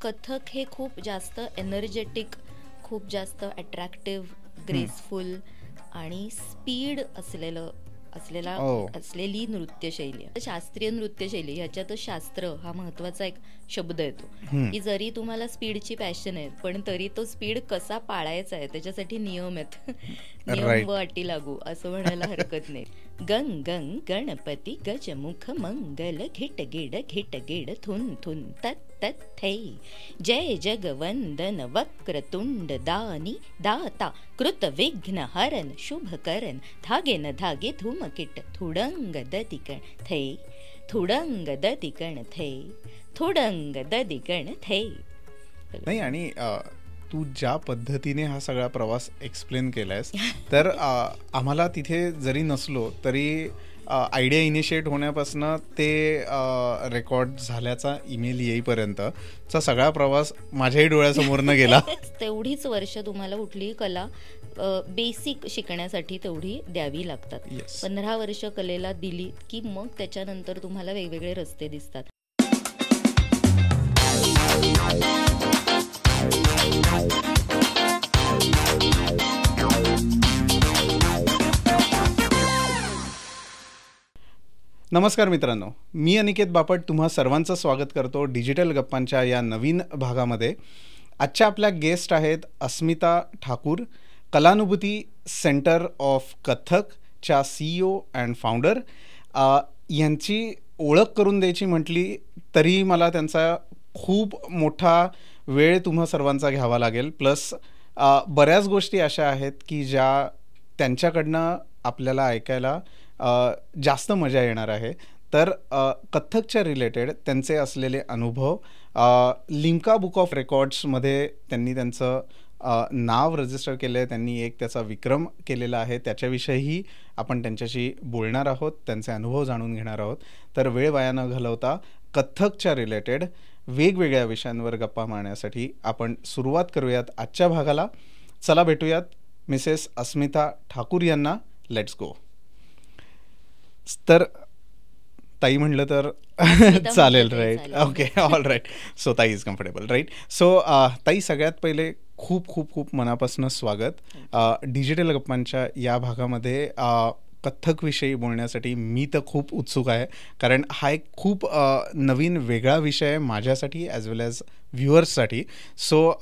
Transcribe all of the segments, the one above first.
कथक हे खूप जास्त एनर्जेटिक, खूप जास्त अट्रॅक्टिव्ह, ग्रेसफुल आणि स्पीड असलेली नृत्यशैली आहे. शास्त्रीय नृत्यशैली ह्याच्यातच शास्त्र हा महत्वाचा एक शब्द येतो, की जरी तुम्हाला स्पीडची पॅशन आहे पण तरी तो स्पीड कसा पाळायचा आहे त्याच्यासाठी नियम आहेत. नियम व अटी लागू असं म्हणायला हरकत नाही. गंग गंग गणपती गजमुख मंगल घिट गिड थुन थुन तत् तत् थै. जय जगवंदन वक्रतुंड दानी दाता कृत विघ्न हरन शुभकरन धागे न धागे धूमकिट थुडंग ददिकण थै. थुडंग ददिकण थै. थुडंग ददिकण थै. नाही, आणि तू ज्या पद्धतीने हा सगळा प्रवास एक्सप्लेन केलायस तर आम्हाला तिथे जरी नसलो तरी आयडिया इनिशिएट होण्यापासून ते रेकॉर्ड झाल्याचा ईमेल येईपर्यंतचा सगळा प्रवास माझ्याही डोळ्यासमोरनं गेला. तेवढीच वर्ष तुम्हाला कुठलीही कला बेसिक शिकण्यासाठी तेवढी द्यावी लागतात. 15 वर्ष कलेला दिली की मग त्याच्यानंतर तुम्हाला वेगवेगळे रस्ते दिसतात. नमस्कार मित्रांनो, मी अनिकेत बापट तुम्हा सर्वांचं स्वागत करतो डिजिटल गप्पांच्या या नवीन भागामध्ये. आजच्या आपल्या गेस्ट आहेत अस्मिता ठाकूर, कलानुभूती सेंटर ऑफ कथकच्या CEO अँड फाउंडर. यांची ओळख करून द्यायची म्हटली तरी मला त्यांचा खूप मोठा वेळ तुम्हा सर्वांचा घ्यावा लागेल. प्लस बऱ्याच गोष्टी अशा आहेत की ज्या त्यांच्याकडनं आपल्याला ऐकायला जास्त मजा येणार आहे. तर कथकच्या रिलेटेड त्यांचे असलेले अनुभव, लिम्का बुक ऑफ रेकॉर्ड्समध्ये त्यांनी त्यांचं नाव रजिस्टर केलं आहे, त्यांनी एक त्याचा विक्रम केलेला आहे, त्याच्याविषयीही आपण त्यांच्याशी बोलणार आहोत, त्यांचे अनुभव जाणून घेणार आहोत. तर वेळ वाया न घालवता कथकच्या रिलेटेड वेगवेगळ्या विषयांवर गप्पा मारण्यासाठी आपण सुरुवात करूयात आजच्या भागाला. चला भेटूयात मिसेस अस्मिता ठाकूर यांना. Let's go. तर ताई म्हटलं तर चालेल, right? Okay, all right. So ताई इज कम्फर्टेबल, राईट? सो ताई, सगळ्यात पहिले खूप खूप खूप मनापासून स्वागत डिजिटल गप्पांच्या या भागामध्ये. कथकविषयी बोलण्यासाठी मी तर खूप उत्सुक आहे, कारण हा एक खूप नवीन वेगळा विषय आहे माझ्यासाठी ॲज वेल ॲज व्ह्युअर्ससाठी. सो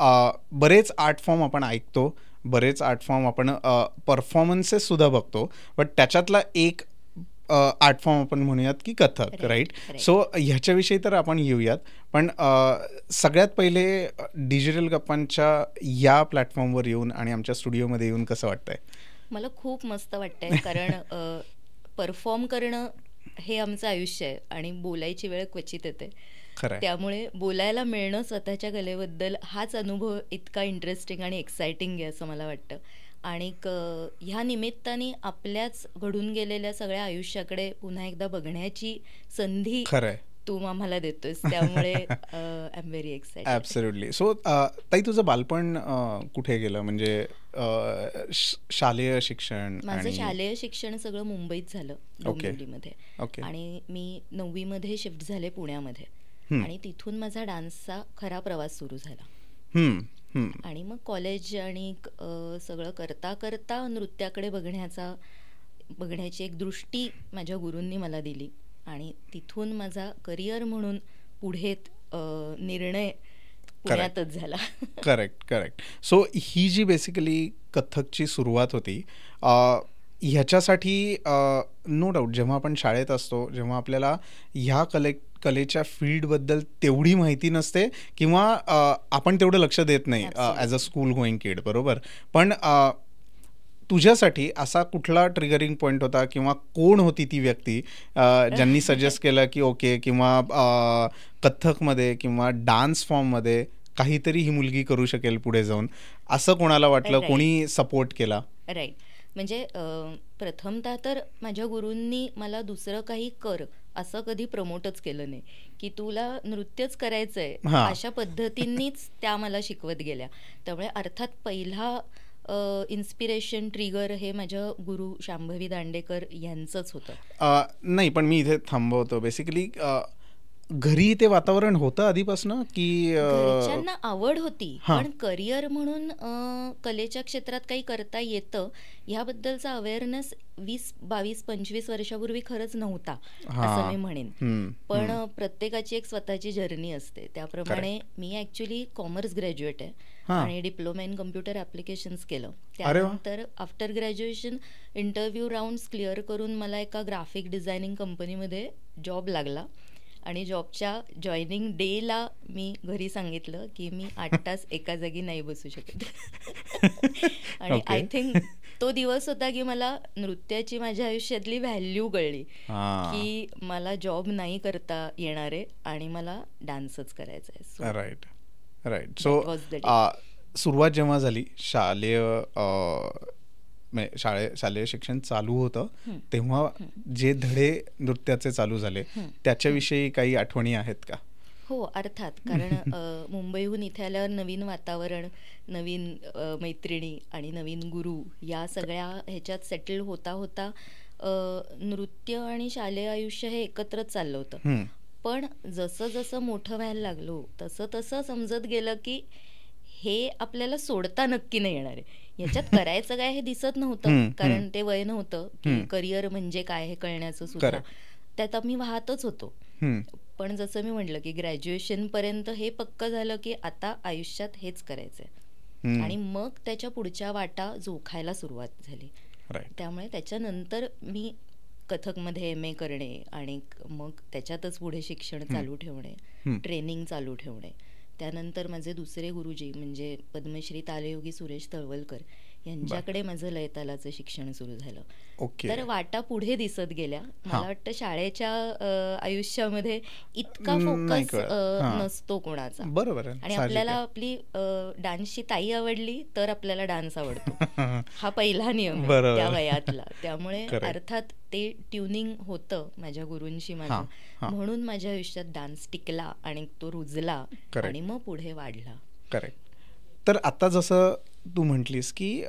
बरेच आर्ट फॉर्म आपण ऐकतो, बरेच आर्ट फॉर्म आपण परफॉर्मन्सेससुद्धा बघतो, बट त्याच्यातला एक आर्ट फॉर्म आपण म्हणूयात की कथक, राईट? सो ह्याच्याविषयी तर आपण येऊयात, पण सगळ्यात पहिले डिजिटल गप्पांच्या या प्लॅटफॉर्मवर येऊन आणि आमच्या स्टुडिओमध्ये येऊन कसं वाटतंय? मला खूप मस्त वाटतंय, कारण परफॉर्म करणं हे आमचं आयुष्य आहे आणि बोलायची वेळ क्वचित येते. त्यामुळे बोलायला मिळणं स्वतःच्या कलेबद्दल हाच अनुभव इतका इंटरेस्टिंग आणि एक्सायटिंग आहे असं मला वाटतं. आणि ह्या निमित्ताने आपल्याच घडून गेलेल्या सगळ्या आयुष्याकडे पुन्हा एकदा बघण्याची संधी तू आम्हाला देतोस, त्यामुळे I am very excited. Absolutely. So ताई, तुझं बालपण कुठे गेलं? म्हणजे शालेय शिक्षण? माझं शालेय शिक्षण सगळं मुंबईत झालं, डोंबिवलीमध्ये. आणि मी 9वी मध्ये शिफ्ट झाले पुण्यामध्ये, आणि तिथून माझा डान्सचा खरा प्रवास सुरू झाला. आणि मग कॉलेज आणि सगळं करता करता नृत्याकडे बघण्याची एक दृष्टी माझ्या गुरूंनी मला दिली, आणि तिथून माझा करिअर म्हणून पुढे निर्णय पुण्यातच झाला. करेक्ट. सो ही जी बेसिकली कथकची सुरुवात होती, ह्याच्यासाठी नो डाऊट जेव्हा आपण शाळेत असतो, जेव्हा आपल्याला ह्या कलेच्या फील्डबद्दल तेवढी माहिती नसते किंवा आपण तेवढं लक्ष देत नाही ॲज अ स्कूल गोईंग किड, बरोबर? पण तुझ्यासाठी असा कुठला ट्रिगरिंग पॉईंट होता किंवा कोण होती ती व्यक्ती ज्यांनी सजेस्ट केलं की ओके, किंवा कथकमध्ये किंवा डान्स फॉर्ममध्ये काहीतरी ही मुलगी करू शकेल पुढे जाऊन, असं कोणाला वाटलं? कोणी सपोर्ट केला? राईट. म्हणजे प्रथमतः तर माझ्या गुरूंनी मला दुसरं काही कर असं कधी प्रमोटच केलं नाही, की तुला नृत्यच करायचंय अशा पद्धतींनीच त्या मला शिकवत गेल्या. त्यामुळे अर्थात पहिला इन्स्पिरेशन ट्रिगर हे माझ्या गुरु शांभवी दांडेकर यांचंच होतं. नाही, पण मी इथे थांबवतो. बेसिकली घरी ते वातावरण होतं आधीपासून की घरच्यांना आवड होती, पण करिअर म्हणून कलेच्या क्षेत्रात काही करता येतं ह्याबद्दलचा अवेअरनेस 20-22-25 वर्षापूर्वी खरंच नव्हता असं मी म्हणेन. पण प्रत्येकाची एक स्वतःची जर्नी असते. त्याप्रमाणे मी ऍक्च्युली कॉमर्स ग्रॅज्युएट आहे आणि डिप्लोमा इन कम्प्युटर ऍप्लिकेशन्स केलं. त्यानंतर after graduation interview rounds clear करून मला एका ग्राफिक डिझायनिंग कंपनीमध्ये जॉब लागला आणि जॉबच्या जॉईनिंग डेला मी घरी सांगितलं की मी 8 तास एका जागी नाही बसू शकत. आणि आय थिंक तो दिवस होता की मला नृत्याची माझ्या आयुष्यातली व्हॅल्यू कळली की मला जॉब नाही करता येणार आहे आणि मला डान्सच करायचा आहे. Right right. सो सुरुवात जेव्हा झाली शालेय शिक्षण चालू होतं तेव्हा जे धडे नृत्याचे चालू झाले त्याच्याविषयी काही आठवणी आहेत का? हो, अर्थात. कारण मुंबईहून इथे आल्यावर नवीन वातावरण, नवीन मैत्रिणी आणि नवीन गुरु या सगळ्या ह्याच्यात सेटल होता होता नृत्य आणि शालेय आयुष्य हे एकत्रच चाललं होतं. पण जसं जसं मोठं व्हायला लागलो तसं तसं समजत गेलं की हे आपल्याला सोडता नक्की नाही येणार आहे. ह्याच्यात करायचं काय हे दिसत नव्हतं, कारण ते वय नव्हतं की करिअर म्हणजे काय हे कळण्याचं सुद्धा. त्यात आम्ही वाहतच होतो. पण जसं मी म्हटलं की ग्रॅज्युएशन पर्यंत हे पक्क झालं की आता आयुष्यात हेच करायचंय आणि मग त्याच्या पुढच्या वाटा जोखायला सुरुवात झाली. त्यामुळे त्याच्यानंतर मी कथकमध्ये MA करणे आणि मग त्याच्यातच पुढे शिक्षण चालू ठेवणे, ट्रेनिंग चालू ठेवणे. त्यानंतर माझे दुसरे गुरुजी म्हणजे पद्मश्री तालयोगी सुरेश तळवलकर यांच्याकडे माझं लयतालाचं शिक्षण सुरू झालं. तर वाटा पुढे दिसत गेल्या. मला वाटतं शाळेच्या आयुष्यामध्ये इतका फोकस नसतो कोणाचा. बरोबर. आणि आपल्याला आपली डान्सची ताई आवडली तर आपल्याला डान्स आवडतो, हा पहिला नियम त्या वयातला. त्यामुळे अर्थात ते ट्युनिंग होतं माझ्या गुरूंशी माझं, म्हणून माझ्या आयुष्यात डान्स टिकला आणि तो रुजला आणि मग पुढे वाढला. करेक्ट. तर आता जसं तू म्हटलीस की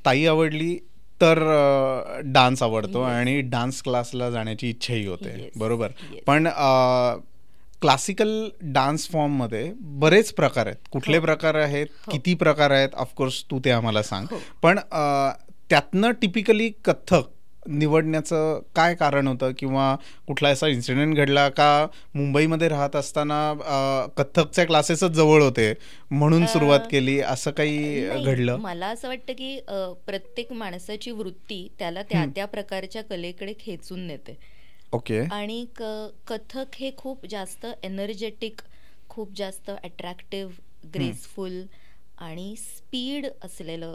ताई आवडली तर डान्स आवडतो आणि डान्स क्लासला जाण्याची इच्छाही होते. बरोबर. पण क्लासिकल डान्स फॉर्ममध्ये बरेच प्रकार आहेत. कुठले प्रकार आहेत, किती प्रकार आहेत, ऑफकोर्स तू ते आम्हाला सांग. पण त्यातनं टिपिकली कथ्थक निवडण्याचं काय कारण होतं किंवा कुठला असा इन्सिडेंट घडला का? मुंबईमध्ये राहत असताना कथ्थकच्या क्लासेसच जवळ होते म्हणून सुरुवात केली, असं काही घडलं? मला असं वाटतं की प्रत्येक माणसाची वृत्ती त्याला त्या त्या प्रकारच्या कलेकडे खेचून नेते. ओके. आणि कथक हे खूप जास्त एनर्जेटिक, खूप जास्त अट्रॅक्टिव्ह, ग्रेसफुल आणि स्पीड असलेली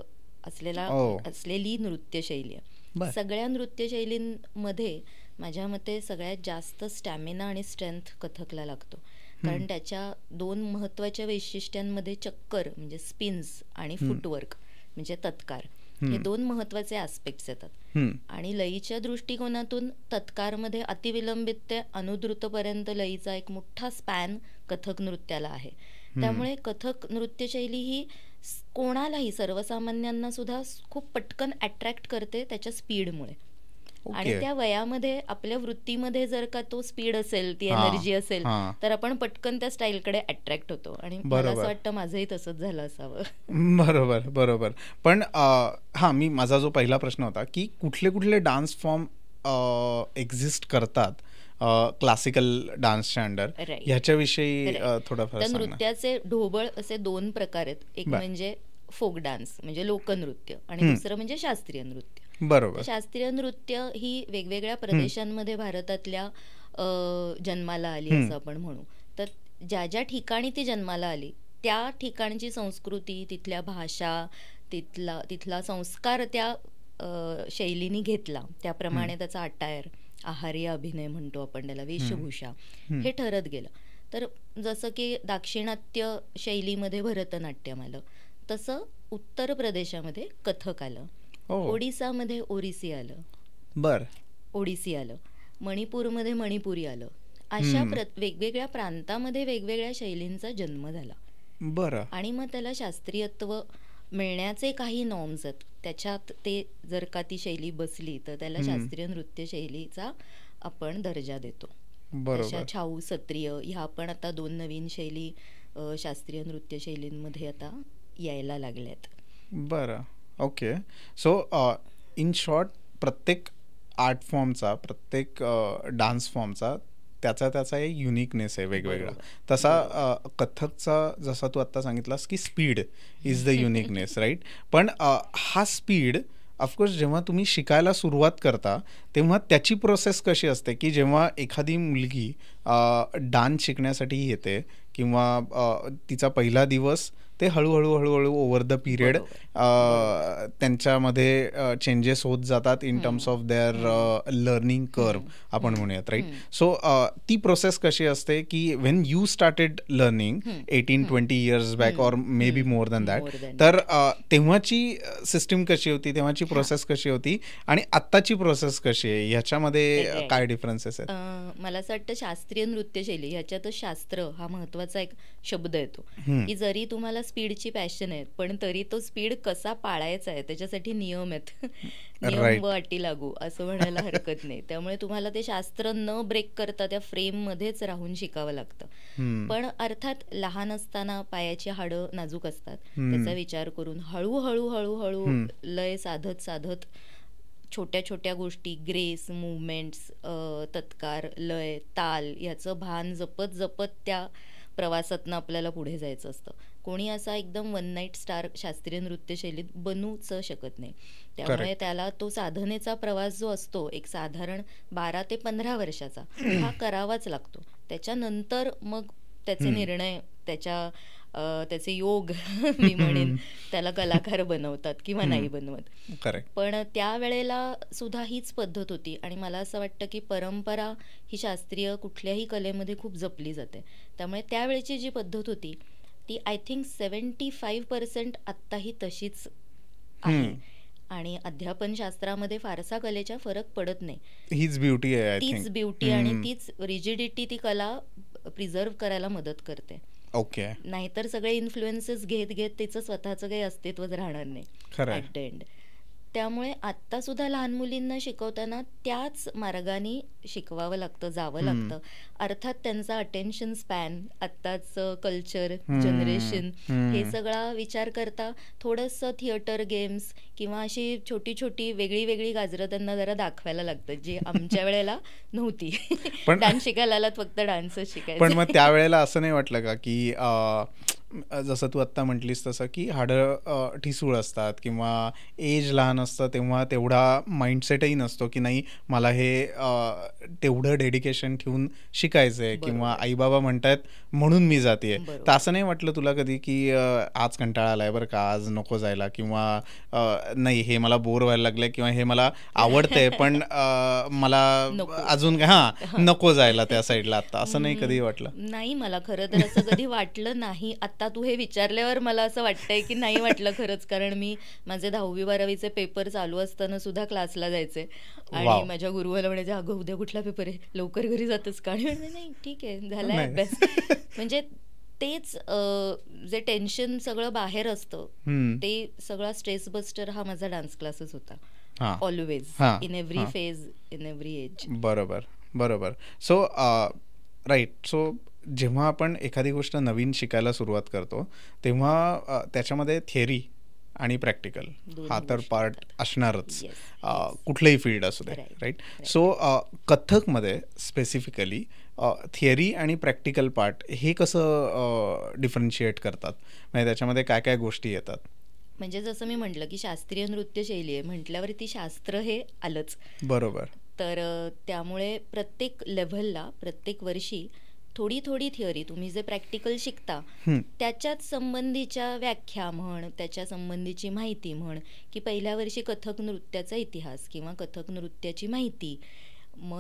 नृत्यशैली आहे. सगळ्या नृत्यशैलींमध्ये माझ्या मते सगळ्यात जास्त स्टॅमिना आणि स्ट्रेंथ कथकला लागतो. कारण त्याच्या 2 महत्वाच्या वैशिष्ट्यांमध्ये चक्कर म्हणजे स्पिन्स आणि फुटवर्क म्हणजे तत्कार हे 2 महत्वाचे ऍस्पेक्ट्स येतात. आणि लयीच्या दृष्टिकोनातून तत्कारमध्ये अतिविलंबित ते अनुद्रुतपर्यंत लयीचा एक मोठा स्पॅन कथक नृत्याला आहे. त्यामुळे कथक नृत्यशैली ही कोणालाही, सर्वसामान्यांना सुद्धा खूप पटकन अट्रॅक्ट करते त्याच्या स्पीडमुळे. आणि त्या वयामध्ये आपल्या वृत्तीमध्ये जर का तो स्पीड असेल, ती एनर्जी असेल तर आपण पटकन त्या स्टाईलकडे अट्रॅक्ट होतो. आणि मला असं वाटतं माझंही तसंच झालं असावं. बरोबर बरोबर. पण माझा जो पहिला प्रश्न होता की कुठले कुठले डान्स फॉर्म एक्झिस्ट करतात क्लासिकल डान्सच्या अंडर, ह्याच्याविषयी थोडंफार सांग. नृत्याचे ढोबळ असे 2 प्रकार आहेत. एक म्हणजे फोक डान्स म्हणजे लोकनृत्य आणि दुसरं म्हणजे शास्त्रीय नृत्य. बरोबर. शास्त्रीय नृत्य ही वेगवेगळ्या प्रदेशांमध्ये भारतातल्या जन्माला आली असं आपण म्हणू. तर ज्या ज्या ठिकाणी ती जन्माला आली त्या ठिकाणची संस्कृती, तिथल्या भाषा, तिथला संस्कार त्या शैलीनी घेतला, त्याप्रमाणे त्याचा अटायर, आहार्य अभिनय म्हणतो आपण त्याला, वेशभूषा हे ठरत गेलं. तर जसं की दाक्षिणात्य शैलीमध्ये भरतनाट्यम आलं, तसं उत्तर प्रदेशामध्ये कथक आलं, ओडिसामध्ये ओरिसी आलं, ओडिसी आलं, मणिपूरमध्ये मणिपुरी आलं. अशा वेगवेगळ्या प्रांतामध्ये वेगवेगळ्या शैलींचा जन्म झाला. बरं. आणि मग त्याला शास्त्रीयत्व मिळण्याचे काही नॉर्म्स आहेत. त्याच्यात ते जर का ती शैली बसली तर त्याला शास्त्रीय नृत्य शैलीचा आपण दर्जा देतो. तशा छाऊ, सत्रिय ह्या पण आता 2 नवीन शैली शास्त्रीय नृत्य शैलींमध्ये आता यायला लागल्यात. बरं, ओके. सो इन शॉर्ट प्रत्येक आर्ट फॉर्मचा, प्रत्येक डान्स फॉर्मचा त्याचा एक युनिकनेस आहे वेगवेगळा. तसा कथकचा जसा तू आत्ता सांगितलास की speed is the uniqueness, right. पण हा स्पीड ऑफकोर्स जेव्हा तुम्ही शिकायला सुरुवात करता तेव्हा त्याची प्रोसेस कशी असते, की जेव्हा एखादी मुलगी डान्स शिकण्यासाठी येते किंवा तिचा पहिला दिवस ते हळूहळू ओव्हर द पिरियड त्यांच्यामध्ये चेंजेस होत जातात in terms of their learning curve आपण म्हणूयात, राईट. सो ती प्रोसेस कशी असते की Wien you started learning 18-20 years back और may be more than that, तर तेव्हाची सिस्टीम कशी होती, तेव्हाची प्रोसेस कशी होती आणि आत्ताची प्रोसेस कशी आहे, ह्याच्यामध्ये काय डिफरन्सेस आहेत? मला असं वाटतं शास्त्रीय नृत्यशैली ह्याच्यातच शास्त्र हा महत्वाचा एक शब्द येतो, की जरी तुम्हाला स्पीडची पॅशन आहे पण तरी तो स्पीड कसा पाळायचा आहे त्याच्यासाठी नियम आहेत. नियम व अटी लागू असं म्हणायला हरकत नाही. त्यामुळे तुम्हाला ते शास्त्र न ब्रेक करता त्या फ्रेम मध्येच राहून शिकावं लागतं. पण अर्थात लहान असताना पायाची हाडं नाजूक असतात, त्याचा विचार करून हळूहळू लय साधत साधत छोट्या छोट्या गोष्टी, ग्रेस, मुवमेंट्स, तत्कार, लय, ताल याचं भान जपत जपत त्या प्रवासातनं आपल्याला पुढे जायचं असतं. कोणी असा एकदम वन नाईट स्टार शास्त्रीय नृत्यशैलीत बनूच शकत नाही. त्यामुळे त्याला तो साधनेचा प्रवास जो असतो एक साधारण 12 ते 15 वर्षाचा हा करावाच लागतो. त्याच्यानंतर मग त्याचे निर्णय, त्याचे योग मी म्हणेन त्याला कलाकार बनवतात किंवा नाही बनवत. पण त्यावेळेला सुद्धा हीच पद्धत होती आणि मला असं वाटतं की परंपरा ही शास्त्रीय कुठल्याही कलेमध्ये खूप जपली जाते. त्यामुळे त्यावेळेची जी पद्धत होती ती आय थिंक 75% आत्ताही तशीच आहे आणि अध्यापन शास्त्रामध्ये फारसा कलेचा फरक पडत नाही. हीच ब्युटी आहे, तीच ब्युटी आणि तीच रिजिडिटी ती कला प्रिझर्व करायला मदत करते. ओके. नाहीतर सगळे इन्फ्लुएन्सेस घेत घेत तिचं स्वतःचं काही अस्तित्वच राहणार नाही ॲट द एंड. त्यामुळे आत्ता सुद्धा लहान मुलींना शिकवताना त्याच मार्गाने शिकवावं लागतं, जावं लागतं. अर्थात त्यांचा अटेन्शन स्पॅन, आत्ताचं कल्चर, जनरेशन हे सगळा विचार करता थोडंसं थिएटर, गेम्स किंवा अशी छोटी छोटी वेगळी वेगळी गाजरं त्यांना जरा दाखवायला लागतं, जी आमच्या वेळेला नव्हती. डान्स शिकायला आलात फक्त डान्सच शिकायचं. पण मग त्यावेळेला असं नाही वाटलं का की जसं तू आत्ता म्हटलीस तसं की हाडं ठिसूळ असतात किंवा एज लहान असतं तेव्हा तेवढा माइंडसेटही नसतो की नाही मला हे तेवढं डेडिकेशन ठेवून शिकायचं आहे किंवा आईबाबा म्हणतायत म्हणून मी जाते. तर असं नाही वाटलं तुला कधी की आज कंटाळा आलाय बरं का, आज नको जायला, किंवा नाही हे मला बोर व्हायला लागलंय किंवा हे मला आवडतंय पण मला अजून नको जायला त्या साईडला आत्ता, असं नाही कधी वाटलं? नाही, मला खरं तर असं कधी वाटलं नाही. आता तू हे विचारल्यावर मला असं वाटतंय की नाही वाटलं खरंच, कारण मी माझे 10वी-12वीचे पेपर चालू असताना सुद्धा क्लासला जायचे आणि माझ्या गुरुवाला म्हणायचे अगं उद्या कुठला पेपर आहे, लवकर घरी जातच का? नाही ठीक आहे झालाय अभ्यास. म्हणजे तेच जे टेन्शन सगळं बाहेर असतं ते सगळा स्ट्रेस बस्टर हा माझा डान्स क्लासच होता. Always, in every phase, in every age. बरोबर. So right. सो जेव्हा आपण एखादी गोष्ट नवीन शिकायला सुरुवात करतो तेव्हा त्याच्यामध्ये थिअरी आणि प्रॅक्टिकल हा तर पार्ट असणारच, कुठलंही फील्ड असू दे, राईट. सो कथकमध्ये स्पेसिफिकली थिअरी आणि प्रॅक्टिकल पार्ट हे कसं डिफरन्शिएट करतात, म्हणजे त्याच्यामध्ये काय काय गोष्टी येतात? म्हणजे जसं मी म्हटलं की शास्त्रीय नृत्यशैली आहे म्हटल्यावरती शास्त्र हे आलंच. बरोबर. तर त्यामुळे प्रत्येक लेव्हलला प्रत्येक वर्षी थोडी थोडी थिअरी, तुम्ही जे प्रॅक्टिकल शिकता त्याच्याच संबंधीच्या व्याख्या म्हण, त्याच्या संबंधीची माहिती म्हण, की पहिल्या वर्षी कथक नृत्याचा इतिहास किंवा कथक नृत्याची माहिती,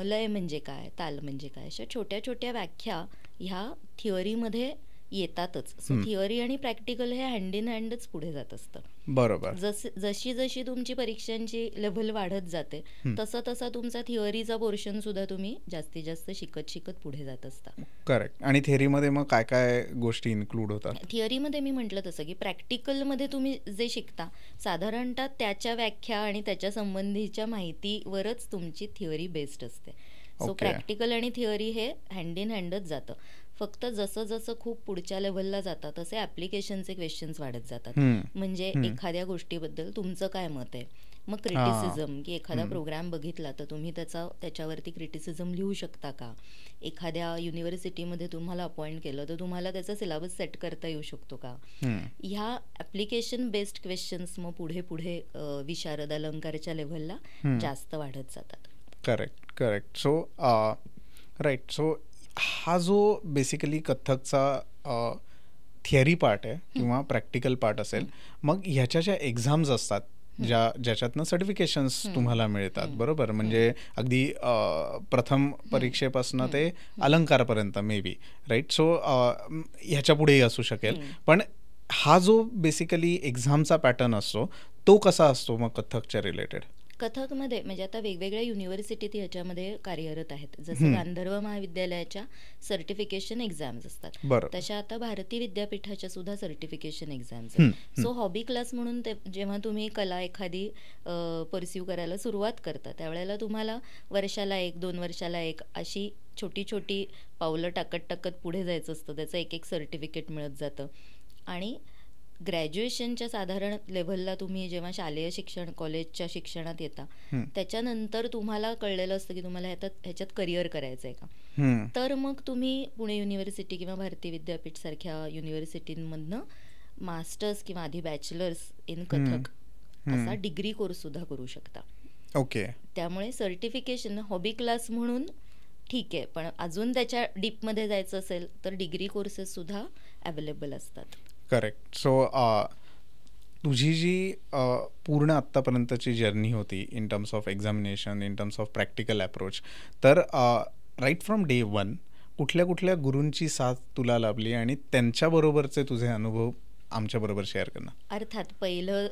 लय म्हणजे काय, ताल म्हणजे काय, अशा छोट्या छोट्या व्याख्या ह्या थिअरीमध्ये येतातच. सो थिअरी आणि प्रॅक्टिकल हे हँड इन हँडच पुढे जात असतं. बरोबर. जशी जशी तुमची परीक्षांची लेव्हल वाढत जाते तसं तसा तुमचा थिअरीचा पोर्शन सुद्धा तुम्ही जास्तीत जास्त शिकत पुढे जात असता. करेक्ट. आणि थिअरीमध्ये मग काय काय गोष्टी इन्क्लूड होतात? थिअरीमध्ये मी म्हटलं तसं की प्रॅक्टिकलमध्ये तुम्ही जे शिकता साधारणतः त्याच्या व्याख्या आणि त्याच्या संबंधीच्या माहितीवरच तुमची थिअरी बेस्ड असते. सो प्रॅक्टिकल आणि थिअरी हे हँड इन हँडच जातं. फक्त जसं जसं खूप पुढच्या लेव्हलला जातात तसे ॲप्लिकेशनचे क्वेश्चन्स वाढत जातात. म्हणजे एखाद्या गोष्टीबद्दल तुमचं काय मत आहे, मग क्रिटिसिझम, की एखादा प्रोग्राम बघितला तर तुम्ही त्याच्यावरती क्रिटिसिझम लिहू शकता का, एखाद्या युनिव्हर्सिटीमध्ये तुम्हाला अपॉइंट केलं तर तुम्हाला त्याचा सिलेबस सेट करता येऊ शकतो का, ह्या ॲप्लिकेशन बेस्ड क्वेश्चन्स मग पुढे पुढे विशारद अलंकारच्या लेव्हलला जास्त वाढत जातात. करेक्ट. So right. सो हा जो बेसिकली कथ्थकचा थिअरी पार्ट आहे किंवा प्रॅक्टिकल पार्ट असेल, मग ह्याच्या ज्या एक्झाम्स असतात ज्याच्यातनं सर्टिफिकेशन्स तुम्हाला मिळतात, बरोबर, म्हणजे अगदी प्रथम परीक्षेपासून ते अलंकारपर्यंत मे बी, राईट. सो ह्याच्या पुढेही असू शकेल, पण हा जो बेसिकली एक्झामचा पॅटर्न असतो तो कसा असतो मग कथ्थकच्या रिलेटेड? कथकमध्ये म्हणजे आता वेगवेगळ्या युनिव्हर्सिटीत ह्याच्यामध्ये कार्यरत आहेत. जसं गांधर्व महाविद्यालयाच्या सर्टिफिकेशन एक्झाम्स असतात, तशा आता भारती विद्यापीठाच्या सुद्धा सर्टिफिकेशन एक्झाम्स आहेत. सो हॉबी क्लास म्हणून जेव्हा तुम्ही कला एखादी परस्यू करायला सुरुवात करता त्यावेळेला तुम्हाला वर्षाला 1-2 वर्षाला 1 अशी छोटी छोटी पावलं टाकत पुढे जायचं असतं. त्याचं एक सर्टिफिकेट मिळत जातं. आणि ग्रॅज्युएशनच्या साधारण लेव्हलला तुम्ही जेव्हा शालेय शिक्षण कॉलेजच्या शिक्षणात येता त्याच्यानंतर तुम्हाला कळलेलं असतं की तुम्हाला ह्याच्यात करिअर करायचं आहे का, तर मग तुम्ही पुणे युनिव्हर्सिटी किंवा भारती विद्यापीठ सारख्या युनिव्हर्सिटींमधनं मास्टर्स किंवा आधी बॅचलर्स इन कथक असा डिग्री कोर्स सुद्धा करू शकता. ओके. त्यामुळे सर्टिफिकेशन हॉबी क्लास म्हणून ठीक आहे, पण अजून त्याच्या डीपमध्ये जायचं असेल तर डिग्री कोर्सेस सुद्धा अवेलेबल असतात. करेक्ट. सो तुझी जी पूर्ण आत्तापर्यंतची जर्नी होती in terms of examination, in terms of practical approach, तर राईट फ्रॉम डे 1 कुठल्या कुठल्या गुरूंची साथ तुला लाभली आणि त्यांच्याबरोबरचे तुझे अनुभव आमच्याबरोबर शेअर करणं? अर्थात पहिलं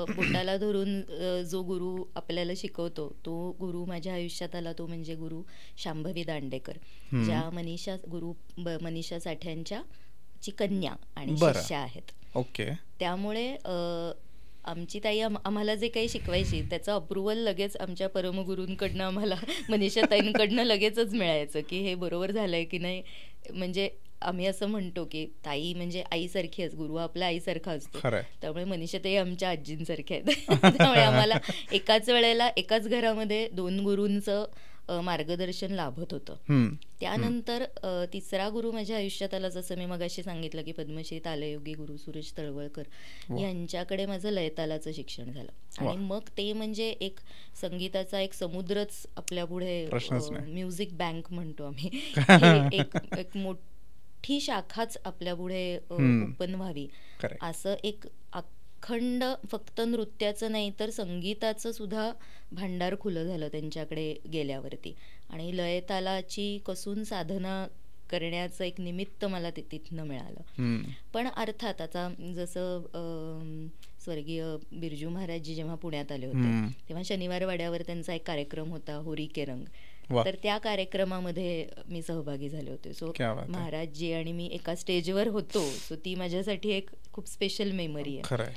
बोटाला धरून जो गुरु आपल्याला शिकवतो तो गुरु माझ्या आयुष्यात आला तो म्हणजे गुरु शांभवी दांडेकर, ज्या मनीषा साठ्यांच्या ची कन्या आणि शिष्या आहेत. ओके. त्यामुळे आमची ताई आम्हाला जे काही शिकवायची त्याचं अप्रुव्हल लगेच आमच्या परमगुरूंकडनं आम्हाला मनीषा ताईंकडनं लगेचच मिळायचं की हे बरोबर झालंय की नाही. म्हणजे आम्ही असं म्हणतो की ताई म्हणजे आईसारखी आहे, गुरु आपल्या आईसारखा असतो, त्यामुळे मनीषा ताई आमच्या आजींसारख्या आहेत. त्यामुळे आम्हाला एकाच वेळेला एकाच घरामध्ये 2 गुरूंचं मार्गदर्शन लाभत होतं. त्यानंतर तिसरा गुरु माझ्या आयुष्यात आला, जसं मी मगाशी सांगितलं की पद्मश्री तालयोगी गुरु सुरेश तळवळकर यांच्याकडे माझं लयतालाचं शिक्षण झालं. आणि मग ते म्हणजे एक संगीताचा एक समुद्रच आपल्या पुढे, म्युझिक बँक म्हणतो आम्ही, एक मोठी शाखाच आपल्या पुढे ओपन व्हावी असं एक अखंड फक्त नृत्याचं नाही तर संगीताचं सुद्धा भांडार खुलं झालं त्यांच्याकडे गेल्यावरती. आणि लयतालाची कसून साधना करण्याचं एक निमित्त मला तिथनं मिळालं. पण अर्थात आता जसं स्वर्गीय बिरजू महाराजजी जेव्हा पुण्यात आले होते तेव्हा शनिवार वाड्यावर त्यांचा एक कार्यक्रम होता होरी के रंग, तर त्या कार्यक्रमामध्ये मी सहभागी झाले होते. सो महाराजजी आणि मी एका स्टेजवर होतो, सो ती माझ्यासाठी एक खूप स्पेशल मेमरी आहे.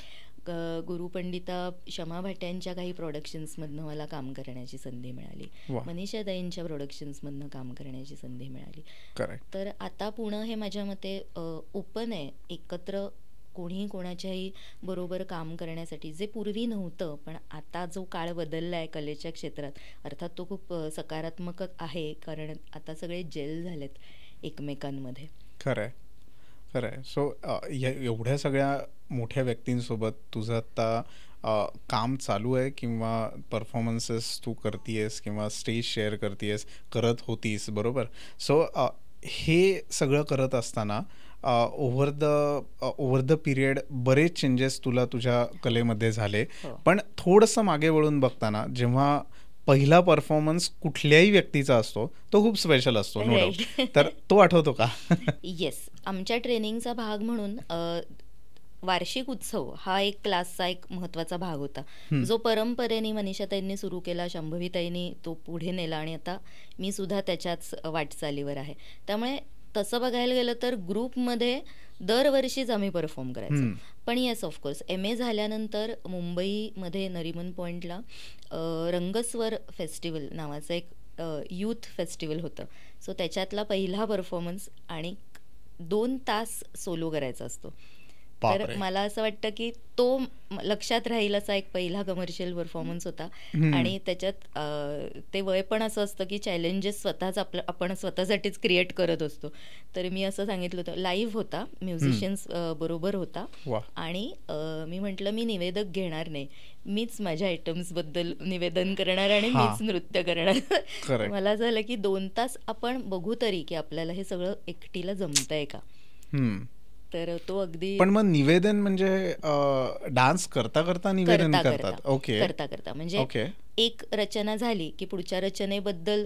गुरुपंडिता शमा भाट्यांच्या काही प्रोडक्शन्समधनं मला काम करण्याची संधी मिळाली, मनीषा ताईंच्या प्रोडक्शन्समधनं काम करण्याची संधी मिळाली. तर आता पुणे हे माझ्या मते ओपन आहे एकत्र कोणीही कोणाच्याही बरोबर काम करण्यासाठी, जे पूर्वी नव्हतं. पण आता जो काळ बदलला आहे कलेच्या क्षेत्रात, अर्थात तो खूप सकारात्मक आहे, कारण आता सगळे जेल झालेत एकमेकांमध्ये. खरंय. सो एवढ्या सगळ्या मोठ्या व्यक्तींसोबत तुझं आता काम चालू आहे किंवा परफॉर्मन्सेस तू करतेस किंवा स्टेज शेअर करत होतीस, बरोबर. सो हे सगळं करत असताना ओव्हर द पिरियड बरेच चेंजेस तुला तुझ्या कलेमध्ये झाले. पण थोडंसं मागे वळून बघताना जेव्हा पहिला परफॉर्मन्स कुठल्याही व्यक्तीचा असतो तो खूप स्पेशल असतो, नो डाऊट, तर तो आठवतो का? येस. आमच्या ट्रेनिंगचा भाग म्हणून वार्षिक उत्सव हा एक क्लासचा एक महत्त्वाचा भाग होता, जो परंपरेने मनीषाताईंनी सुरू केला, शांभवीताईंनी तो पुढे नेला आणि आता मी सुद्धा त्याच्याच वाटचालीवर आहे. त्यामुळे तसं बघायला गेलं तर ग्रुपमध्ये दरवर्षीच आम्ही परफॉर्म करायचो. पण येस, ऑफकोर्स MA झाल्यानंतर मुंबईमध्ये नरिमन पॉईंटला रंगस्वर फेस्टिवल नावाचं एक यूथ फेस्टिवल होतं. सो त्याच्यातला पहिला परफॉर्मन्स आणि 2 तास सोलो करायचा असतो. तर मला असं वाटतं की तो लक्षात राहील असा एक पहिला कमर्शियल परफॉर्मन्स होता. आणि त्याच्यात ते वय पण असं असतं की चॅलेंजेस स्वतःच आपण स्वतःसाठीच क्रिएट करत असतो. तर मी असं सांगितलं होतं, लाईव्ह होता, म्युझिशियन्स बरोबर होता. आणि मी म्हटलं मी निवेदक घेणार नाही, मीच माझ्या आयटम्स बद्दल निवेदन करणार आणि मीच नृत्य करणार. मला झालं की 2 तास आपण बघू तरी की आपल्याला हे सगळं एकटीला जमतंय का. तर तो अगदी. पण मग निवेदन म्हणजे डान्स करता करता निवेदन करतात? ओके. करता म्हणजे एक रचना झाली की पुढच्या रचनेबद्दल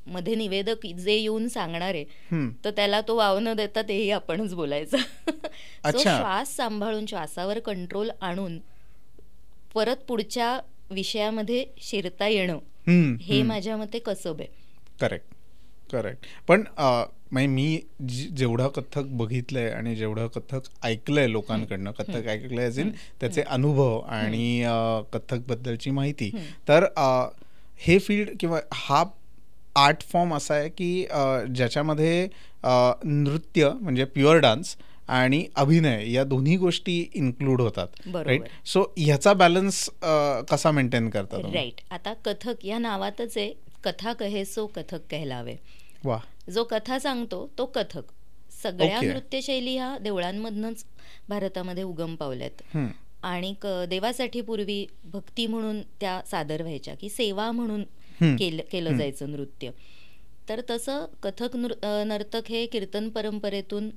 मध्ये निवेदक जे येऊन सांगणार आहे तर त्याला तो वाव न देता तेही आपणच बोलायचं. सो श्वास सांभाळून, श्वासावर कंट्रोल आणून परत पुढच्या विषयामध्ये शिरता येणं हे माझ्या मते कसब आहे. करेक्ट. पण मी जेवढं कथ्थक बघितलंय आणि जेवढं कथ्थक ऐकलंय लोकांकडनं, कथ्थक ऐकलंय त्याचे अनुभव आणि कथ्थक बद्दलची माहिती, तर हे फील्ड किंवा हा आर्ट फॉर्म असा आहे की ज्याच्यामध्ये नृत्य म्हणजे प्युअर डान्स आणि अभिनय या दोन्ही गोष्टी इन्क्लूड होतात, राईट? सो ह्याचा बॅलन्स कसा मेंटेन करतात? राईट. आता कथक या नावातच आहे, कथा कहे सो कथक कहलावे. वा. जो कथा सांगतो तो कथक. सगळ्या नृत्यशैली ह्या देवळांमधनच भारतामध्ये उगम पावल्यात. आणि देवासाठी पूर्वी भक्ती म्हणून त्या सादर व्हायच्या की सेवा म्हणून केलं जायचं नृत्य. तर तसं कथक नर्तक हे कीर्तन परंपरेतून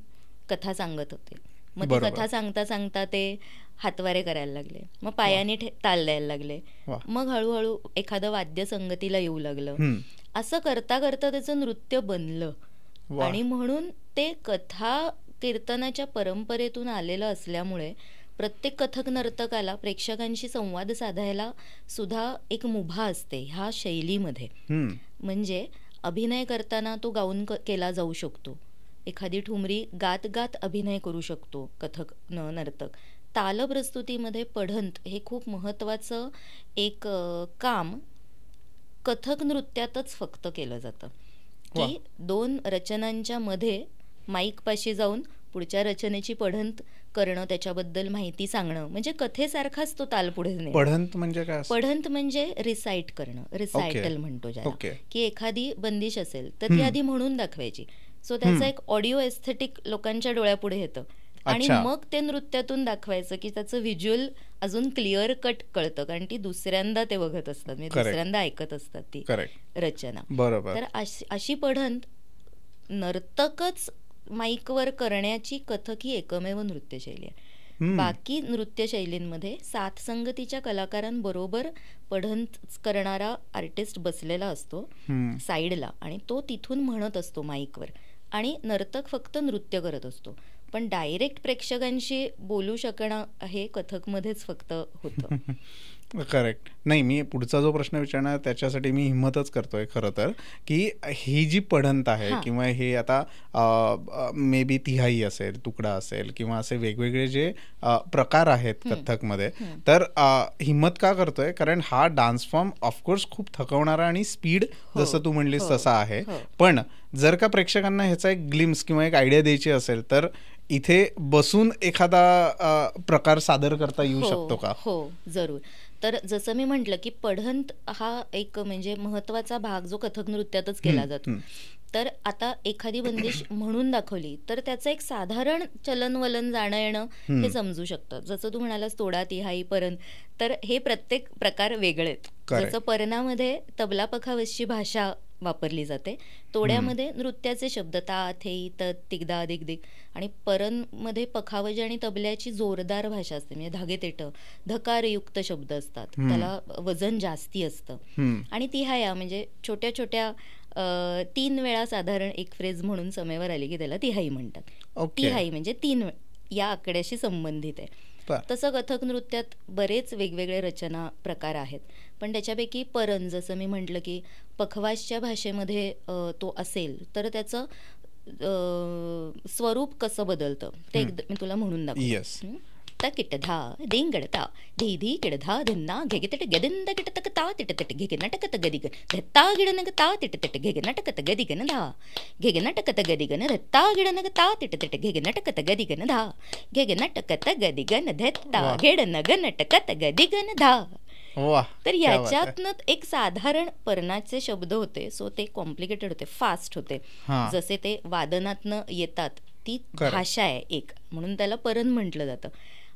कथा सांगत होते. मग ती कथा सांगता सांगता ते हातवारे करायला लागले, मग पायाने ताल द्यायला लागले, मग हळूहळू एखादं वाद्य संगतीला येऊ लागलं. असं करता करता त्याचं नृत्य बनलं. आणि म्हणून ते कथा कीर्तनाच्या परंपरेतून आलेलं असल्यामुळे प्रत्येक कथक नर्तकाला प्रेक्षकांशी संवाद साधायला सुद्धा एक मुभा असते ह्या शैलीमध्ये. म्हणजे अभिनय करताना तो गाऊन केला जाऊ शकतो, एखादी ठुमरी गात गात अभिनय करू शकतो कथक नर्तक. तालप्रस्तुतीमध्ये पढंत हे खूप महत्त्वाचं एक काम कथक नृत्यातच फक्त केलं जातं की 2 रचनांच्या मध्ये माईक पाशी जाऊन पुढच्या रचनेची पढंत करणं, त्याच्याबद्दल माहिती सांगणं, म्हणजे कथेसारखाच तो ताल पुढे नेणं. पढंत म्हणजे काय? पढंत म्हणजे रिसाईट करणं, रिसायटल म्हणतो ज्याला. की एखादी बंदिश असेल तर ती आधी म्हणून दाखवायची. सो त्याचं एक ऑडिओ एस्थेटिक लोकांच्या डोळ्यापुढे येतं आणि मग ते नृत्यातून दाखवायचं की त्याचं व्हिज्युअल अजून क्लिअर कट कळतं, कारण ती दुसऱ्यांदा ते बघत असतात, म्हणजे दुसऱ्यांदा ऐकत असतात ती रचना. तर अशी पढंत नर्तकच माईकवर करण्याची कथक ही एकमेव नृत्यशैली आहे. बाकी नृत्यशैलींमध्ये साथ संगतीच्या कलाकारांबरोबर पढंत करणारा आर्टिस्ट बसलेला असतो साईडला आणि तो तिथून म्हणत असतो माईकवर आणि नर्तक फक्त नृत्य करत असतो. पण डायरेक्ट प्रेक्षकांशी बोलू शकणं हे कथकमध्येच फक्त होतं. करेक्ट. नाही, मी पुढचा जो प्रश्न विचारणार त्याच्यासाठी मी हिंमतच करतोय खरं तर, की ही जी पढंत आहे किंवा हे आता मे बी तिहाई असेल, तुकडा असेल किंवा असे वेगवेगळे जे प्रकार आहेत कथकमध्ये, तर हिंमत का करतोय? कारण हा डान्स फॉर्म ऑफकोर्स खूप थकवणारा आणि स्पीड जसं तू म्हणलीस तसा आहे. पण जर का प्रेक्षकांना ह्याचा एक ग्लिम्स किंवा एक आयडिया द्यायची असेल तर इथे बसून एखादा प्रकार सादर करता येऊ शकतो का? हो, जरूर. तर जसं मी म्हटलं की पढंत हा एक म्हणजे महत्वाचा भाग जो कथक नृत्यातच केला जातो. तर आता एखादी बंदिश म्हणून दाखवली तर त्याचं एक साधारण चलनवलन जाणं येणं हे समजू शकतं. जसं तू म्हणालास तोडा, तिहाई, परन, तर हे प्रत्येक प्रकार वेगळे आहेत. जसं परनामध्ये तबला पखावजची भाषा वापरली जाते, तोड्यामध्ये नृत्याचे शब्द ता, थे, तत, तिगदा, दिगदिग, आणि परनमध्ये पखावज आणि तबल्याची जोरदार भाषा असते, म्हणजे धागेतेट धकारयुक्त शब्द असतात, त्याला वजन जास्ती असतं. आणि तिहाया म्हणजे छोट्या छोट्या 3 वेळा साधारण एक फ्रेज म्हणून समेवर आली की त्याला तिहाई म्हणतात. तिहाई म्हणजे 3 या आकड्याशी संबंधित आहे. तसं कथक नृत्यात बरेच वेगवेगळे रचना प्रकार आहेत, पण त्याच्यापैकी परन जसं मी म्हटलं की पखवाजच्या भाषेमध्ये तो असेल तर त्याचं स्वरूप कसं बदलतं ते मी तुला म्हणून दाखवते. किट धा दिंगडता धी धी किड धा धिन्ना घेगितट गदिंद किटतक ता तिटतट घेगे नटकत गदिगन धत्ता गिडनग ता तिटतट घेगे नटकत गदिगन धा घेगे नटकत गदिगन धत्ता गिडनग ता तिटतट घेगे नटकत गदिगन धा घेगे नटकत गदिगन धत्ता गिडनग नटकत गदिगन धा. तर याच्यातनं एक साधारण पर्णाचे शब्द होते, सो ते कॉम्प्लिकेटेड होते, फास्ट होते, जसे ते वादनातनं येतात, ती भाषा आहे एक, म्हणून त्याला परण म्हटलं जातं.